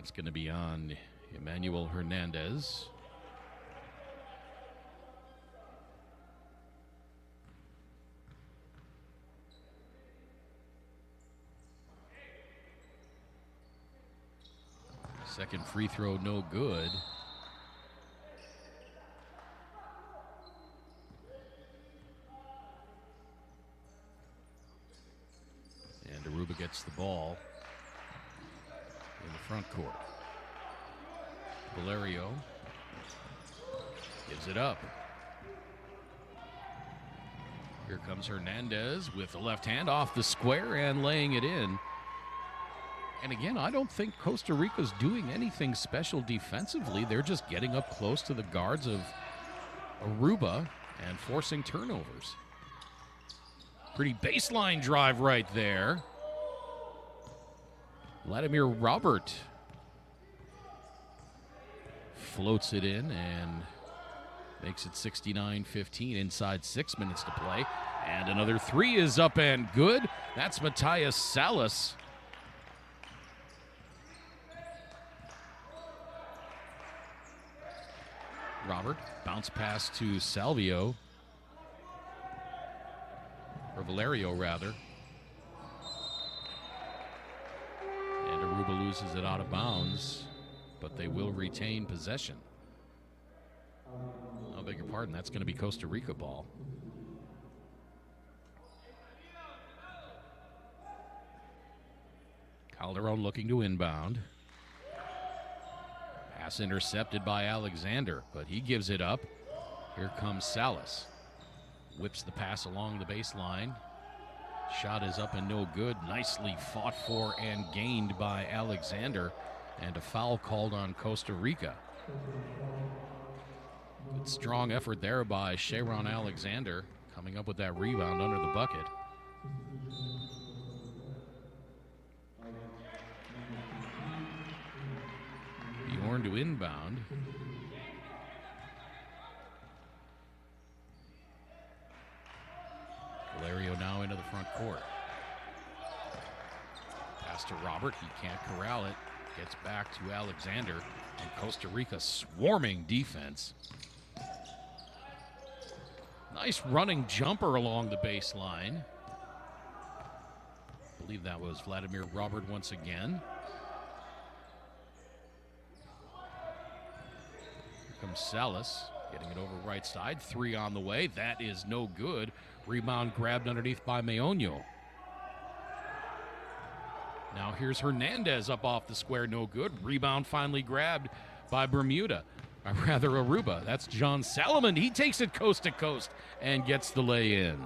That's going to be on Emmanuel Hernandez. Second free throw, no good. And Aruba gets the ball in the front court. Valerio gives it up. Here comes Hernandez with the left hand off the square and laying it in. And again, I don't think Costa Rica's doing anything special defensively. They're just getting up close to the guards of Aruba and forcing turnovers. Pretty baseline drive right there. Vladimir Robert floats it in and makes it 69-15 inside 6 minutes to play. And another three is up and good. That's Matthias Salas. Robert, bounce pass to Salvio, or Valerio rather. And Aruba loses it out of bounds, but they will retain possession. I beg your pardon, that's going to be Costa Rica ball. Calderon looking to inbound. Pass intercepted by Alexander, but he gives it up. Here comes Salas. Whips the pass along the baseline. Shot is up and no good. Nicely fought for and gained by Alexander. And a foul called on Costa Rica. Good strong effort there by Sharon Alexander, coming up with that rebound under the bucket. Bjorn to inbound. Valerio now into the front court. Pass to Robert. He can't corral it. Gets back to Alexander. And Costa Rica swarming defense. Nice running jumper along the baseline. I believe that was Vladimir Robert once again. Comes Salas, getting it over right side. Three on the way. That is no good. Rebound grabbed underneath by Meoño. Now here's Hernandez up off the square. No good. Rebound finally grabbed by Aruba. That's John Salomon. He takes it coast to coast and gets the lay in.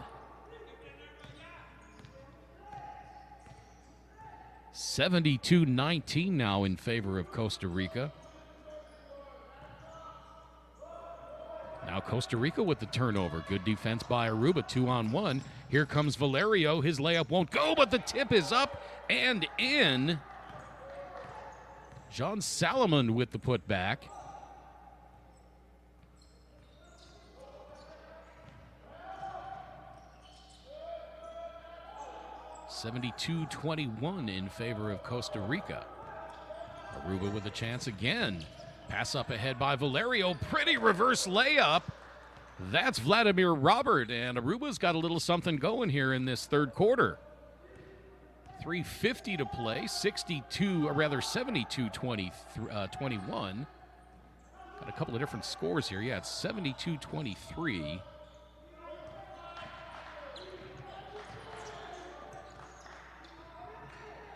72-19 now in favor of Costa Rica. Now Costa Rica with the turnover. Good defense by Aruba, 2-on-1. Here comes Valerio. His layup won't go, but the tip is up and in. John Salomon with the putback. (72-21) in favor of Costa Rica. Aruba with a chance again. Pass up ahead by Valerio. Pretty reverse layup. That's Vladimir Robert, and Aruba's got a little something going here in this third quarter. 3:50 to play, 21. Got a couple of different scores here. Yeah, it's 72-23.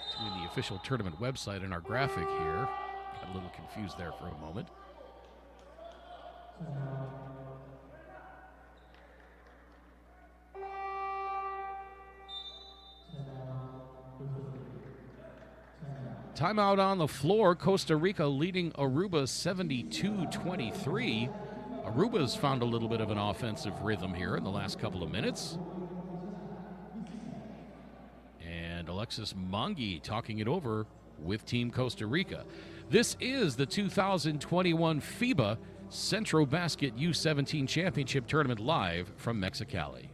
Between the official tournament website and our graphic here. Got a little confused there for a moment. Timeout on the floor. Costa Rica leading Aruba 72-23. Aruba's found a little bit of an offensive rhythm here in the last couple of minutes. And Alexis Mongi talking it over with Team Costa Rica. This is the 2021 FIBA Centrobasket U17 Championship Tournament live from Mexicali.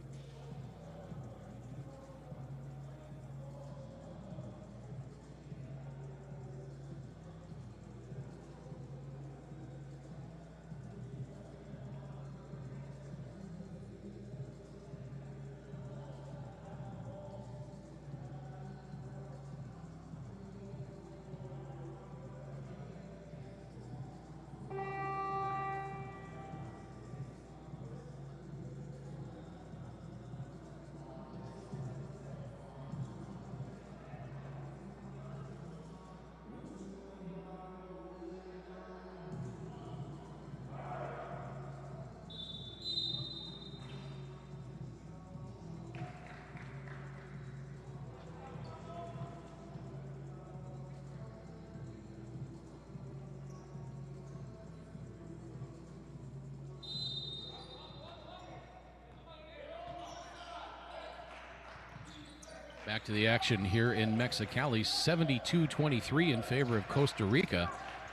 Back to the action here in Mexicali, 72-23 in favor of Costa Rica.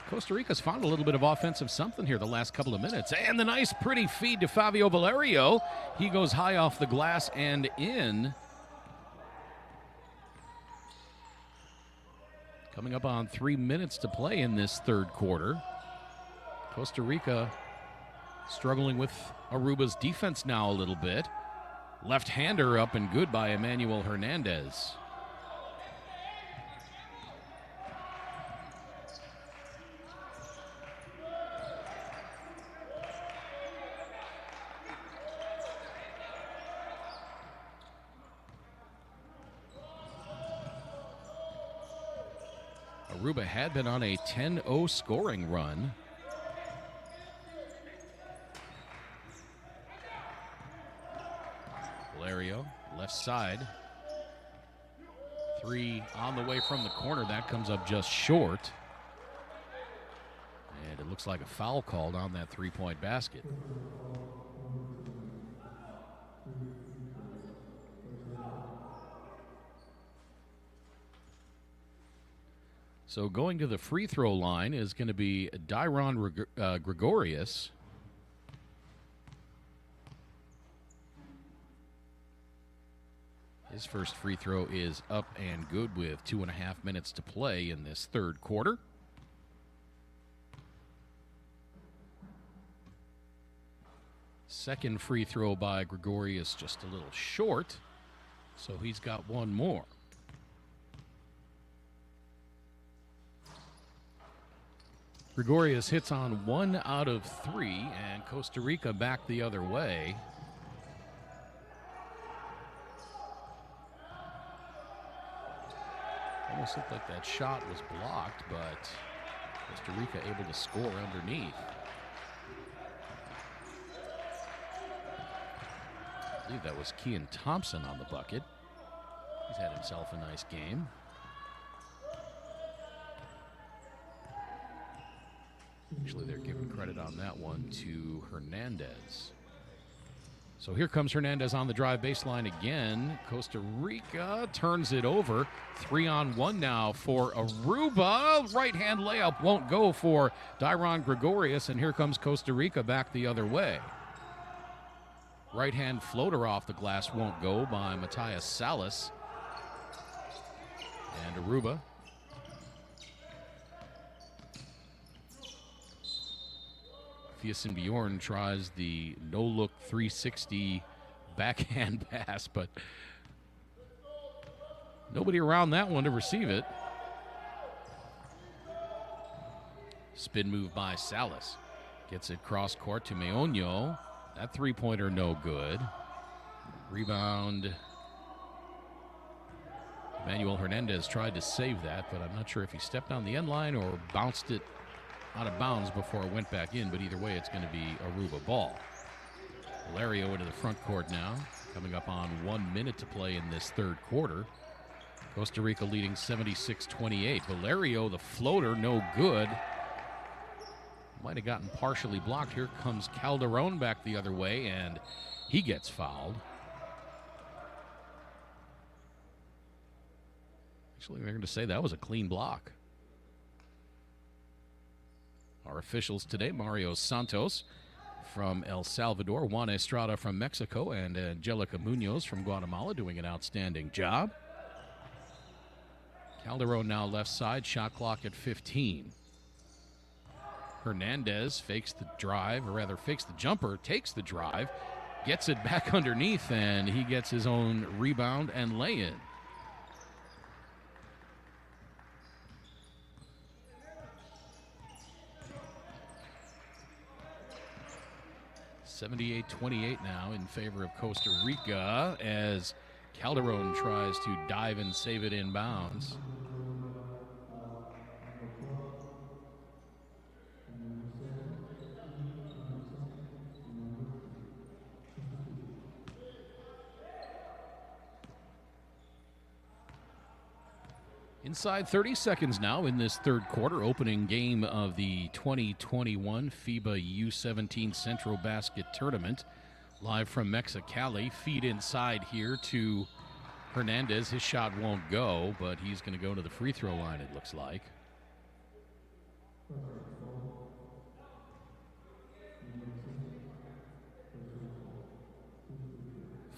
Costa Rica's found a little bit of offensive something here the last couple of minutes. And the nice, pretty feed to Fabio Valerio. He goes high off the glass and in. Coming up on 3 minutes to play in this third quarter. Costa Rica struggling with Aruba's defense now a little bit. Left-hander up and good by Emmanuel Hernandez. Aruba had been on a 10-0 scoring run. Valerio, left side. Three on the way from the corner. That comes up just short. And it looks like a foul called on that three-point basket. So going to the free throw line is going to be Dyron Gregorius. His first free throw is up and good with 2.5 minutes to play in this third quarter. Second free throw by Gregorius just a little short, so he's got one more. Gregorius hits on 1 out of 3, and Costa Rica back the other way. Almost looked like that shot was blocked, but Costa Rica able to score underneath. I believe that was Kean Thompson on the bucket. He's had himself a nice game. Actually, they're giving credit on that one to Hernandez. So here comes Hernandez on the drive baseline again. Costa Rica turns it over. 3-on-1 now for Aruba. Right-hand layup won't go for Dyron Gregorius, and here comes Costa Rica back the other way. Right-hand floater off the glass won't go by Matthias Salas. And Aruba. Fiason Bjorn tries the no-look 360 backhand pass, but nobody around that one to receive it. Spin move by Salas. Gets it cross court to Meoño. That three-pointer no good. Rebound. Emmanuel Hernandez tried to save that, but I'm not sure if he stepped on the end line or bounced it out of bounds before it went back in, but either way, it's going to be Aruba ball. Valerio into the front court now, coming up on 1 minute to play in this third quarter. Costa Rica leading 76-28. Valerio, the floater, no good. Might have gotten partially blocked. Here comes Calderon back the other way, and he gets fouled. Actually, they're going to say that was a clean block. Our officials today, Mario Santos from El Salvador, Juan Estrada from Mexico, and Angelica Munoz from Guatemala doing an outstanding job. Calderon now left side, shot clock at 15. Hernandez fakes the drive, or rather fakes the jumper, takes the drive, gets it back underneath, and he gets his own rebound and lay-in. 78-28 now in favor of Costa Rica as Calderon tries to dive and save it in bounds. Inside 30 seconds now in this third quarter, opening game of the 2021 FIBA U17 Centrobasket tournament. Live from Mexicali, feed inside here to Hernandez, his shot won't go, but he's going to go to the free throw line, it looks like.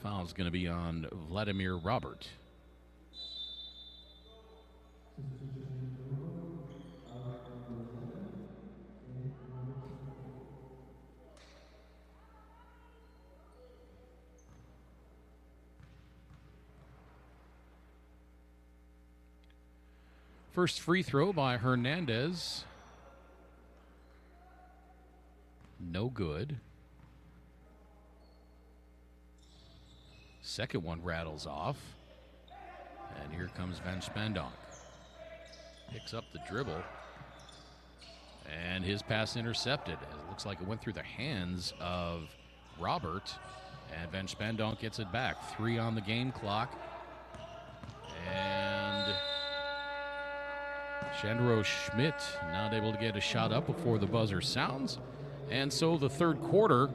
Foul's going to be on Vladimir Robert. First free throw by Hernandez. No good. Second one rattles off. And here comes Van Spandonk. Picks up the dribble. And his pass intercepted. It looks like it went through the hands of Robert. And Van Spandonk gets it back. 3 on the game clock. And Chandro Schmidt not able to get a shot up before the buzzer sounds. And so the third quarter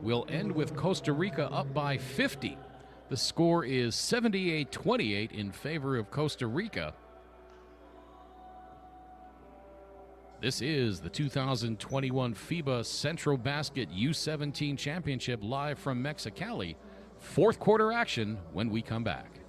will end with Costa Rica up by 50. The score is 78-28 in favor of Costa Rica. This is the 2021 FIBA Centrobasket U17 Championship live from Mexicali. Fourth quarter action when we come back.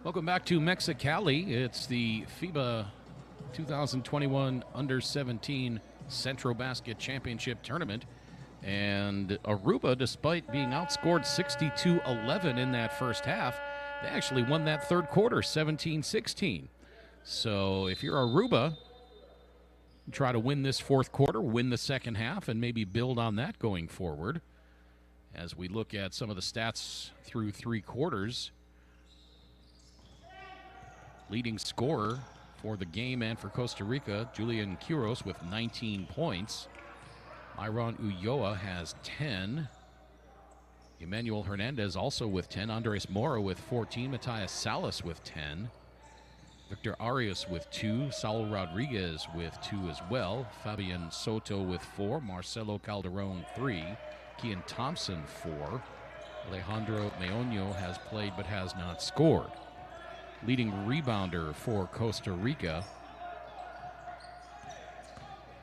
Welcome back to Mexicali. It's the FIBA 2021 Under-17 Centrobasket Championship Tournament. And Aruba, despite being outscored 62-11 in that first half, they actually won that third quarter 17-16. So if you're Aruba, try to win this fourth quarter, win the second half, and maybe build on that going forward. As we look at some of the stats through three quarters, leading scorer for the game and for Costa Rica, Julian Quiros with 19 points. Myron Ulloa has 10. Emmanuel Hernandez also with 10. Andres Mora with 14. Matthias Salas with 10. Victor Arias with 2. Saul Rodriguez with 2 as well. Fabian Soto with 4. Marcelo Calderon 3. Kian Thompson 4. Alejandro Meoño has played but has not scored. Leading rebounder for Costa Rica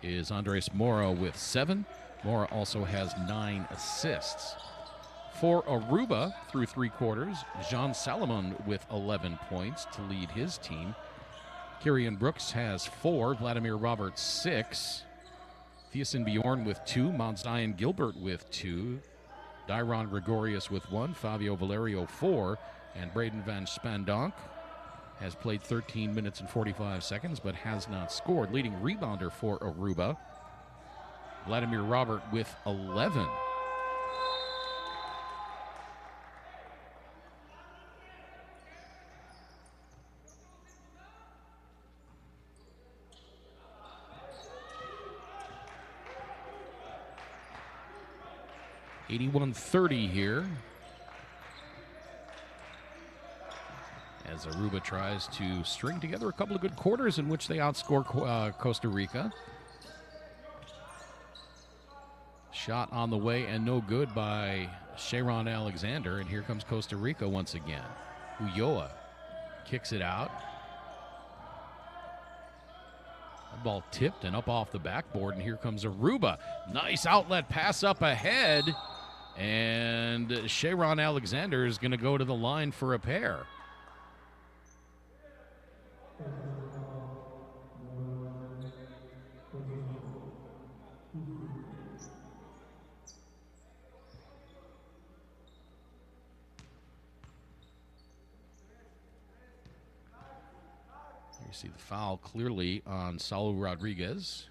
is Andres Mora with 7. Mora also has 9 assists. For Aruba, through three quarters, Jean Salomon with 11 points to lead his team. Kyrian Brooks has 4. Vladimir Roberts 6. Thiessen Bjorn with 2. Mount Zion Gilbert with 2. Dairon Gregorius with 1. Fabio Valerio 4. And Braden Van Spandonk has played 13 minutes and 45 seconds, but has not scored. Leading rebounder for Aruba, Vladimir Robert with 11. 81-30 here, as Aruba tries to string together a couple of good quarters in which they outscore Costa Rica. Shot on the way and no good by Sharon Alexander, and here comes Costa Rica once again. Ulloa kicks it out. The ball tipped and up off the backboard, and here comes Aruba. Nice outlet pass up ahead, and Sharon Alexander is going to go to the line for a pair. You see the foul clearly on Saul Rodriguez.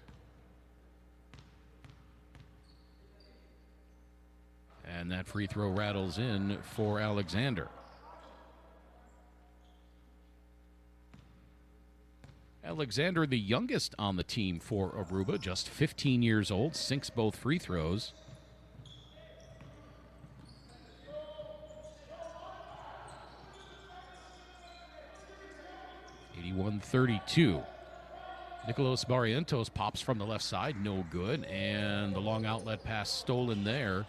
And that free throw rattles in for Alexander. Alexander, the youngest on the team for Aruba, just 15 years old, sinks both free throws. .31-32. Nicolas Barrientos pops from the left side, no good, and the long outlet pass stolen there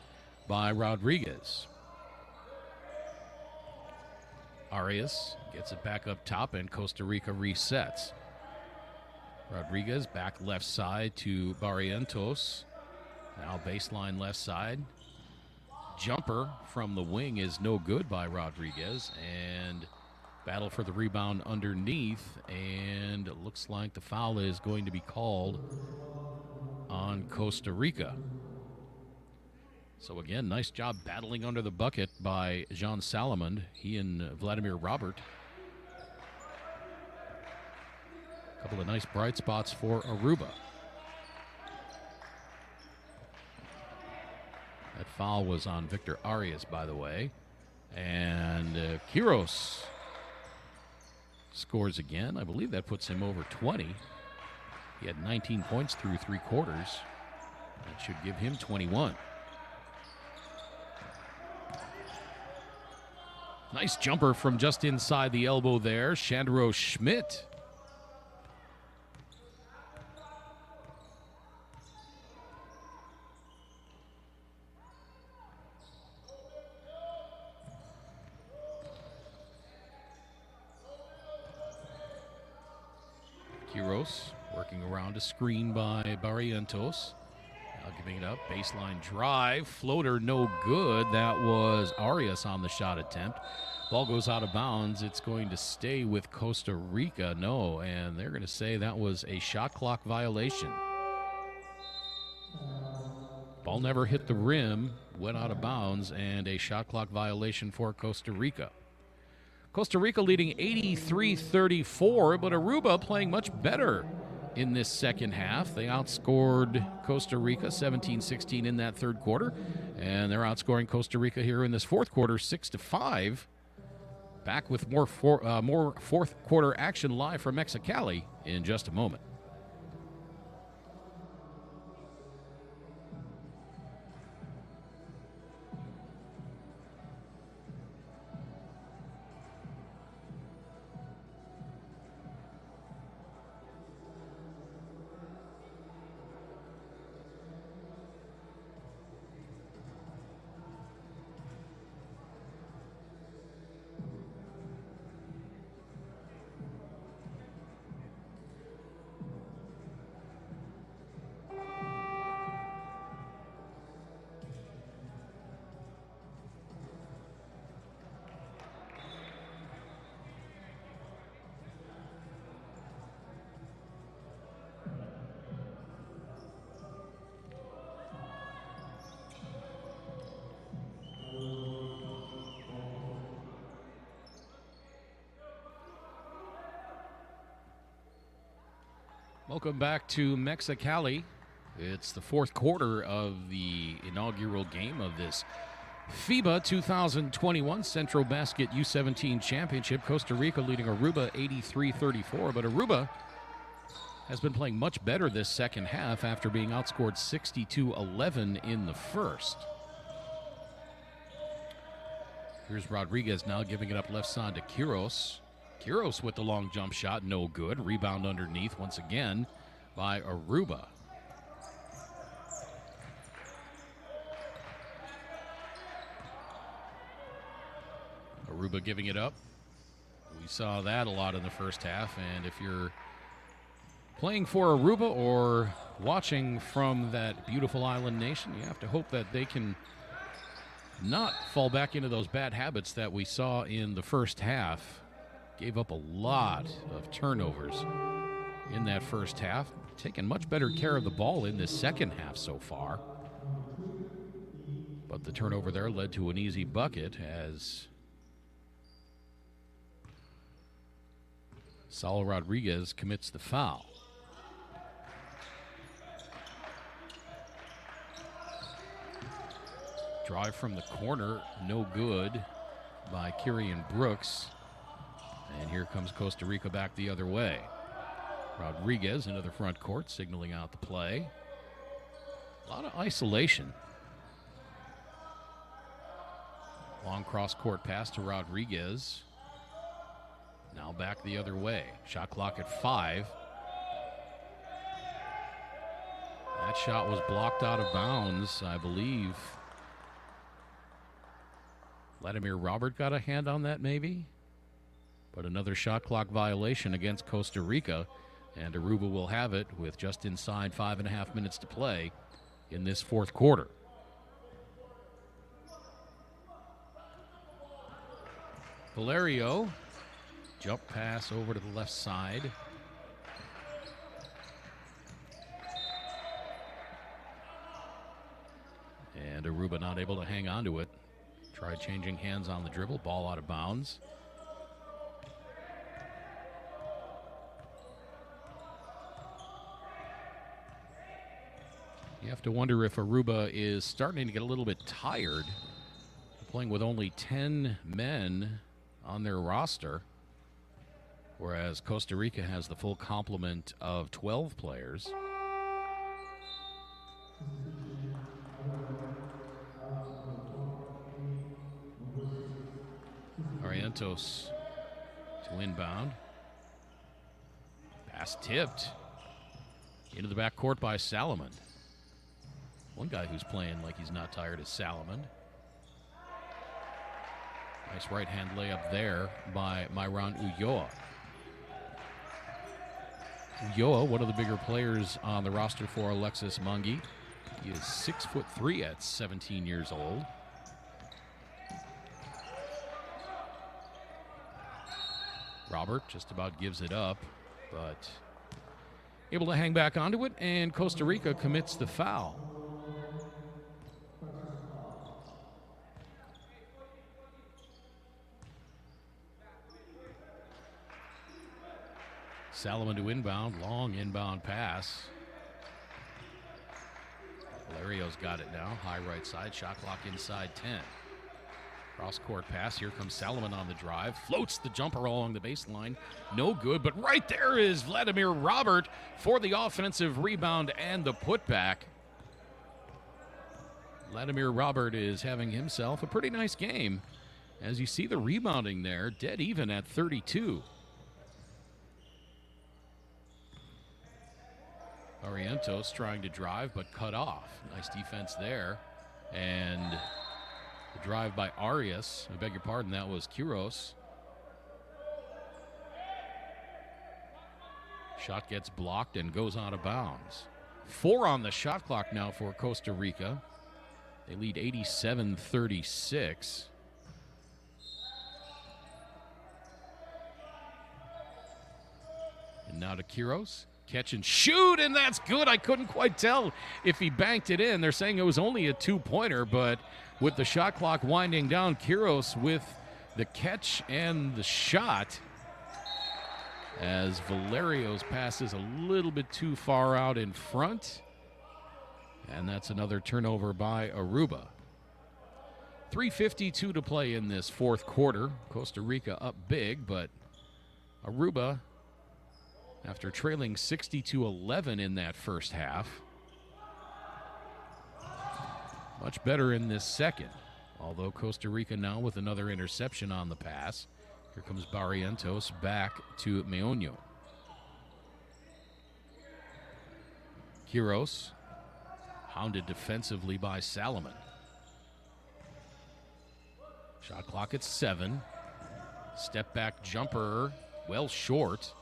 by Rodriguez. Arias gets it back up top, and Costa Rica resets. Rodriguez back left side to Barrientos. Now baseline left side. Jumper from the wing is no good by Rodriguez, and battle for the rebound underneath, and it looks like the foul is going to be called on Costa Rica. So again, nice job battling under the bucket by Jean Salamand. He and Vladimir Robert. A couple of nice bright spots for Aruba. That foul was on Victor Arias, by the way. And Quiros scores again. I believe that puts him over 20. He had 19 points through three quarters. That should give him 21. Nice jumper from just inside the elbow there. Chandro Schmidt. Quiros working around a screen by Barrientos. Now giving it up. Baseline drive. Floater no good. That was Arias on the shot attempt. Ball goes out of bounds. It's going to stay with Costa Rica. No, and they're going to say that was a shot clock violation. Ball never hit the rim. Went out of bounds, and a shot clock violation for Costa Rica. Costa Rica leading 83-34, but Aruba playing much better in this second half. They outscored Costa Rica 17-16 in that third quarter, and they're outscoring Costa Rica here in this fourth quarter 6-5. Back with more fourth quarter action live from Mexicali in just a moment. Welcome back to Mexicali. It's the fourth quarter of the inaugural game of this FIBA 2021 Centrobasket U17 Championship. Costa Rica leading Aruba 83-34, but Aruba has been playing much better this second half after being outscored 62-11 in the first. Here's Rodriguez now giving it up left side to Quiros. Quiros with the long jump shot, no good. Rebound underneath once again by Aruba. Aruba giving it up. We saw that a lot in the first half, and if you're playing for Aruba or watching from that beautiful island nation, you have to hope that they can not fall back into those bad habits that we saw in the first half. Gave up a lot of turnovers in that first half. Taking much better care of the ball in this second half so far. But the turnover there led to an easy bucket as Saul Rodriguez commits the foul. Drive from the corner, no good by Kyrian Brooks. And here comes Costa Rica back the other way. Rodriguez into the front court, signaling out the play. A lot of isolation. Long cross-court pass to Rodriguez. Now back the other way. Shot clock at 5. That shot was blocked out of bounds, I believe. Vladimir Robert got a hand on that, maybe? But another shot clock violation against Costa Rica, and Aruba will have it with just inside 5.5 minutes to play in this fourth quarter. Valerio, jump pass over to the left side. And Aruba not able to hang on to it. Tried changing hands on the dribble, ball out of bounds. You have to wonder if Aruba is starting to get a little bit tired, playing with only 10 men on their roster, whereas Costa Rica has the full complement of 12 players. Arientos to inbound. Pass tipped into the backcourt by Salomon. One guy who's playing like he's not tired is Salomon. Nice right-hand layup there by Myron Ulloa. Ulloa, one of the bigger players on the roster for Alexis Mungi. He is 6'3" at 17 years old. Robert just about gives it up, but able to hang back onto it, and Costa Rica commits the foul. Salomon to inbound, long inbound pass. Valerio's got it now, high right side, shot clock inside 10. Cross-court pass, here comes Salomon on the drive, floats the jumper along the baseline, no good, but right there is Vladimir Robert for the offensive rebound and the putback. Vladimir Robert is having himself a pretty nice game. As you see the rebounding there, dead even at 32. Arientos trying to drive, but cut off. Nice defense there. And the drive by Arias. I beg your pardon, that was Quiros. Shot gets blocked and goes out of bounds. 4 on the shot clock now for Costa Rica. They lead 87-36. And now to Quiros. Catch and shoot, and that's good. I couldn't quite tell if he banked it in. They're saying it was only a 2-pointer, but with the shot clock winding down, Quiros with the catch and the shot, as Valerio's pass is a little bit too far out in front. And that's another turnover by Aruba. 3:52 to play in this fourth quarter. Costa Rica up big, but Aruba, after trailing 60-11 in that first half, much better in this second. Although Costa Rica now with another interception on the pass. Here comes Barrientos back to Meoño. Quiros, hounded defensively by Salomon. Shot clock at 7. Step back jumper, well short.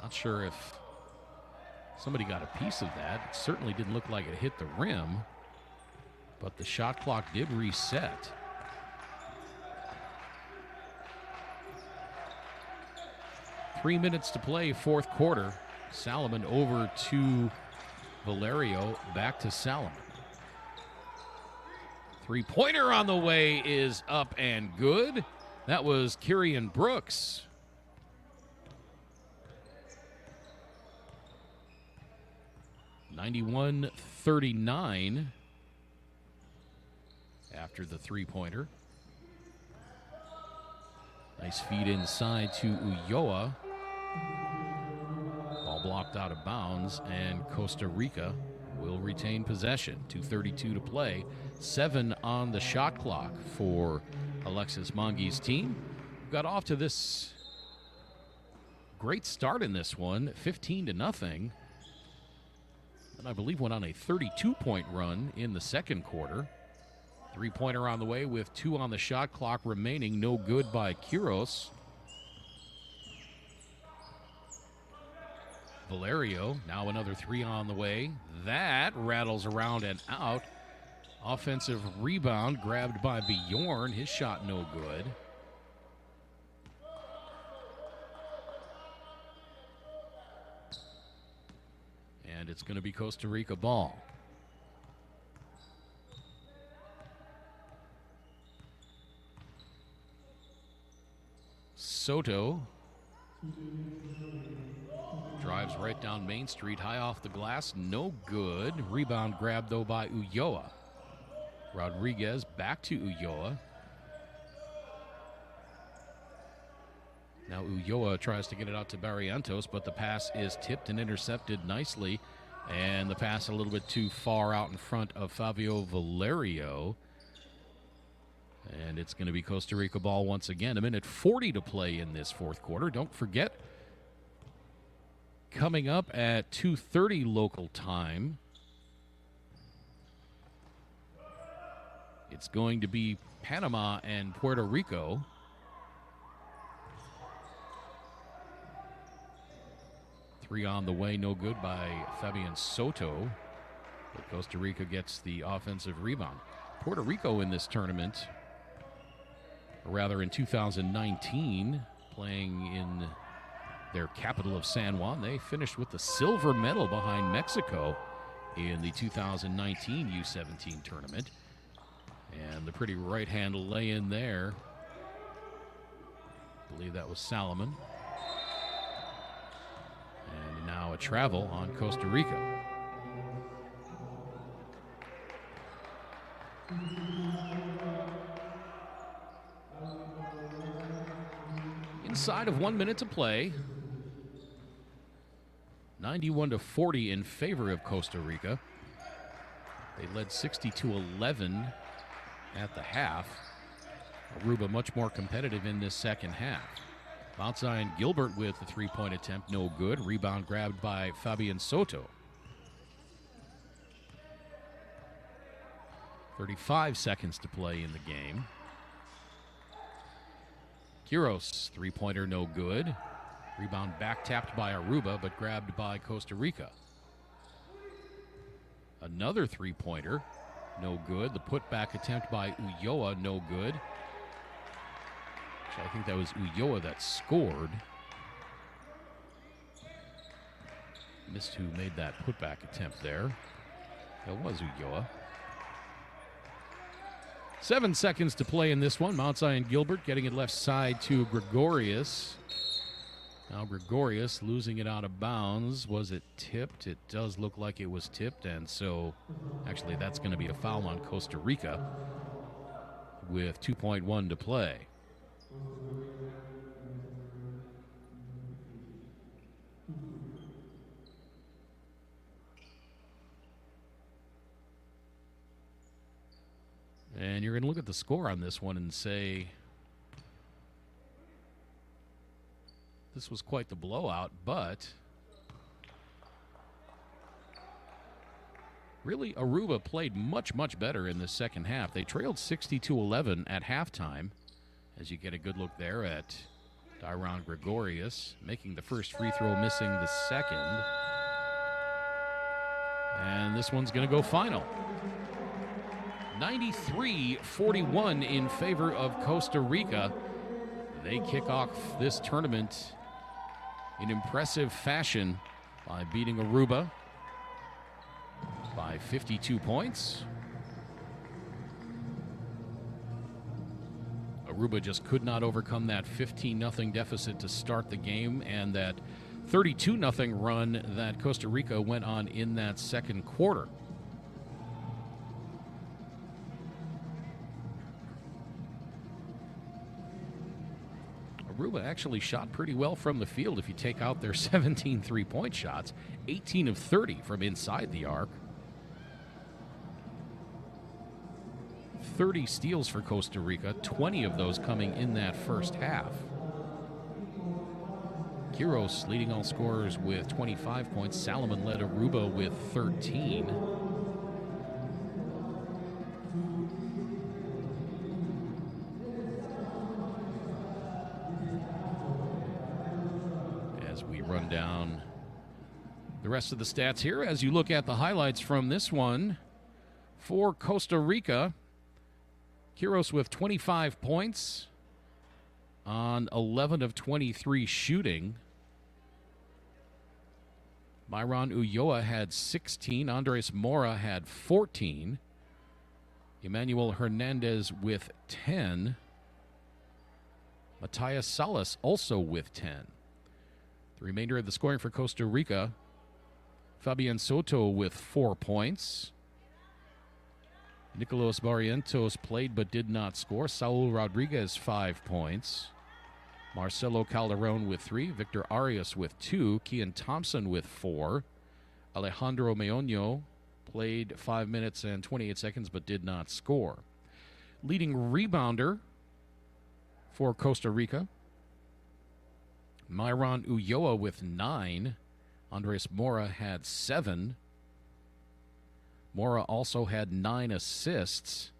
Not sure if somebody got a piece of that. It certainly didn't look like it hit the rim, but the shot clock did reset. Three minutes to play, fourth quarter. Salomon over to Valerio, back to Salomon. Three-pointer on the way is up and good. That was Kyrian Brooks. (91-39) after the three-pointer. Nice feed inside to Ulloa. Ball blocked out of bounds, and Costa Rica will retain possession. 2:32 to play. 7 on the shot clock for Alexis Mongi's team. Got off to this great start in this one, 15-0. And I believe went on a 32-point run in the second quarter. Three-pointer on the way with 2 on the shot clock remaining. No good by Quiros. Valerio, now another 3 on the way. That rattles around and out. Offensive rebound grabbed by Bjorn. His shot no good. And it's going to be Costa Rica ball. Soto drives right down Main Street, high off the glass, no good. Rebound grabbed, though, by Ulloa. Rodriguez back to Ulloa. Now Ulloa tries to get it out to Barrientos, but the pass is tipped and intercepted nicely. And the pass a little bit too far out in front of Fabio Valerio. And it's going to be Costa Rica ball once again. 1:40 to play in this fourth quarter. Don't forget, coming up at 2:30 local time, it's going to be Panama and Puerto Rico. Three on the way, no good by Fabian Soto. But Costa Rica gets the offensive rebound. Puerto Rico in this tournament, or rather in 2019, playing in their capital of San Juan. They finished with the silver medal behind Mexico in the 2019 U17 tournament. And the pretty right-hand lay-in there. I believe that was Salomon. And now a travel on Costa Rica. Inside of 1 minute to play. 91-40 in favor of Costa Rica. They led 60-11 at the half. Aruba much more competitive in this second half. Outside Gilbert with the three-point attempt, no good. Rebound grabbed by Fabian Soto. 35 seconds to play in the game. Quiros, three-pointer, no good. Rebound back tapped by Aruba, but grabbed by Costa Rica. Another three-pointer, no good. The putback attempt by Ulloa, no good. Actually, I think that was Ulloa that scored. Missed who made that putback attempt there. That was Ulloa. 7 seconds to play in this one. Mount Zion Gilbert getting it left side to Gregorius. Now Gregorius losing it out of bounds. Was it tipped? It does look like it was tipped, and so actually that's going to be a foul on Costa Rica with 2.1 to play. And you're going to look at the score on this one and say, this was quite the blowout, but really Aruba played much, much better in the second half. They trailed 62-11 at halftime, as you get a good look there at Dyron Gregorius making the first free throw, missing the second. And this one's going to go final. 93-41 in favor of Costa Rica. They kick off this tournament in impressive fashion by beating Aruba by 52 points. Aruba just could not overcome that 15-0 deficit to start the game and that 32-0 run that Costa Rica went on in that second quarter. Aruba actually shot pretty well from the field if you take out their 17 three-point shots, 18 of 30 from inside the arc. 30 steals for Costa Rica, 20 of those coming in that first half. Quiros leading all scorers with 25 points. Salomon led Aruba with 13. As we run down the rest of the stats here, as you look at the highlights from this one, for Costa Rica, Quiros with 25 points on 11 of 23 shooting. Myron Ulloa had 16. Andres Mora had 14. Emmanuel Hernandez with 10. Matias Salas also with 10. The remainder of the scoring for Costa Rica, Fabian Soto with 4 points. Nicolas Barrientos played but did not score. Saul Rodriguez, 5 points. Marcelo Calderon with 3. Victor Arias with 2. Kian Thompson with 4. Alejandro Meoño played 5 minutes and 28 seconds but did not score. Leading rebounder for Costa Rica, Myron Ulloa with 9. Andres Mora had 7. Mora also had 9 assists.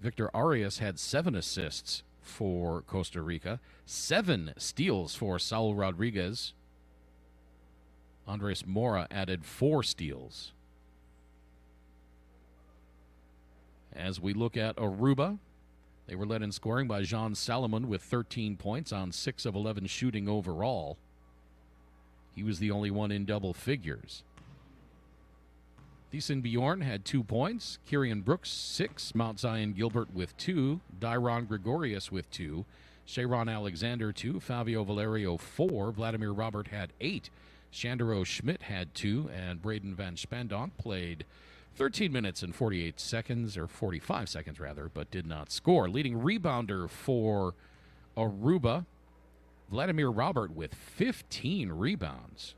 Victor Arias had 7 assists for Costa Rica. 7 steals for Saul Rodriguez. Andres Mora added 4 steals. As we look at Aruba, they were led in scoring by Jean Salomon with 13 points on 6 of 11 shooting overall. He was the only one in double figures. Thiessen Bjorn had 2 points. Kyrian Brooks, 6. Mount Zion Gilbert with 2. Dyron Gregorius with 2. Sharon Alexander, 2. Fabio Valerio, 4. Vladimir Robert had 8. Shandero Schmidt had 2. And Braden Van Spandonk played 13 minutes and 48 seconds, or 45 seconds rather, but did not score. Leading rebounder for Aruba, Vladimir Robert with 15 rebounds.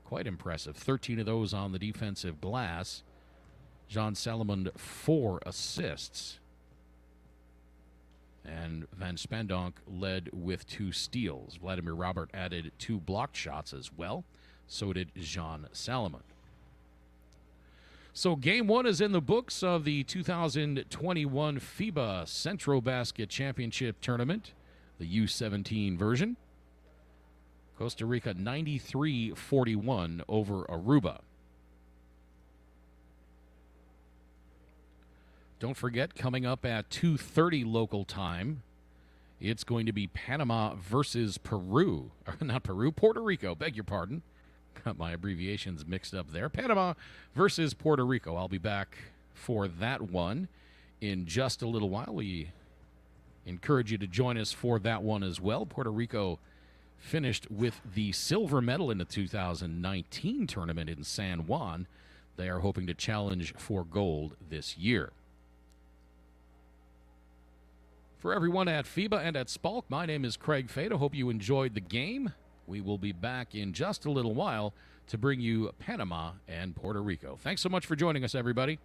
Quite impressive. 13 of those on the defensive glass. Jean Salomon, 4 assists. And Van Spandonk led with 2 steals. Vladimir Robert added 2 blocked shots as well. So did Jean Salomon. So game 1 is in the books of the 2021 FIBA Centrobasket Championship Tournament, the U17 version. Costa Rica 93-41 over Aruba. Don't forget, coming up at 2:30 local time, it's going to be Panama versus Peru. Not Peru, Puerto Rico, beg your pardon. Got my abbreviations mixed up there. Panama versus Puerto Rico. I'll be back for that one in just a little while. We encourage you to join us for that one as well. Puerto Rico finished with the silver medal in the 2019 tournament in San Juan. They are hoping to challenge for gold this year. For everyone at FIBA and at Spalk, my name is Craig Fade. I hope you enjoyed the game. We will be back in just a little while to bring you Panama and Puerto Rico. Thanks so much for joining us, everybody.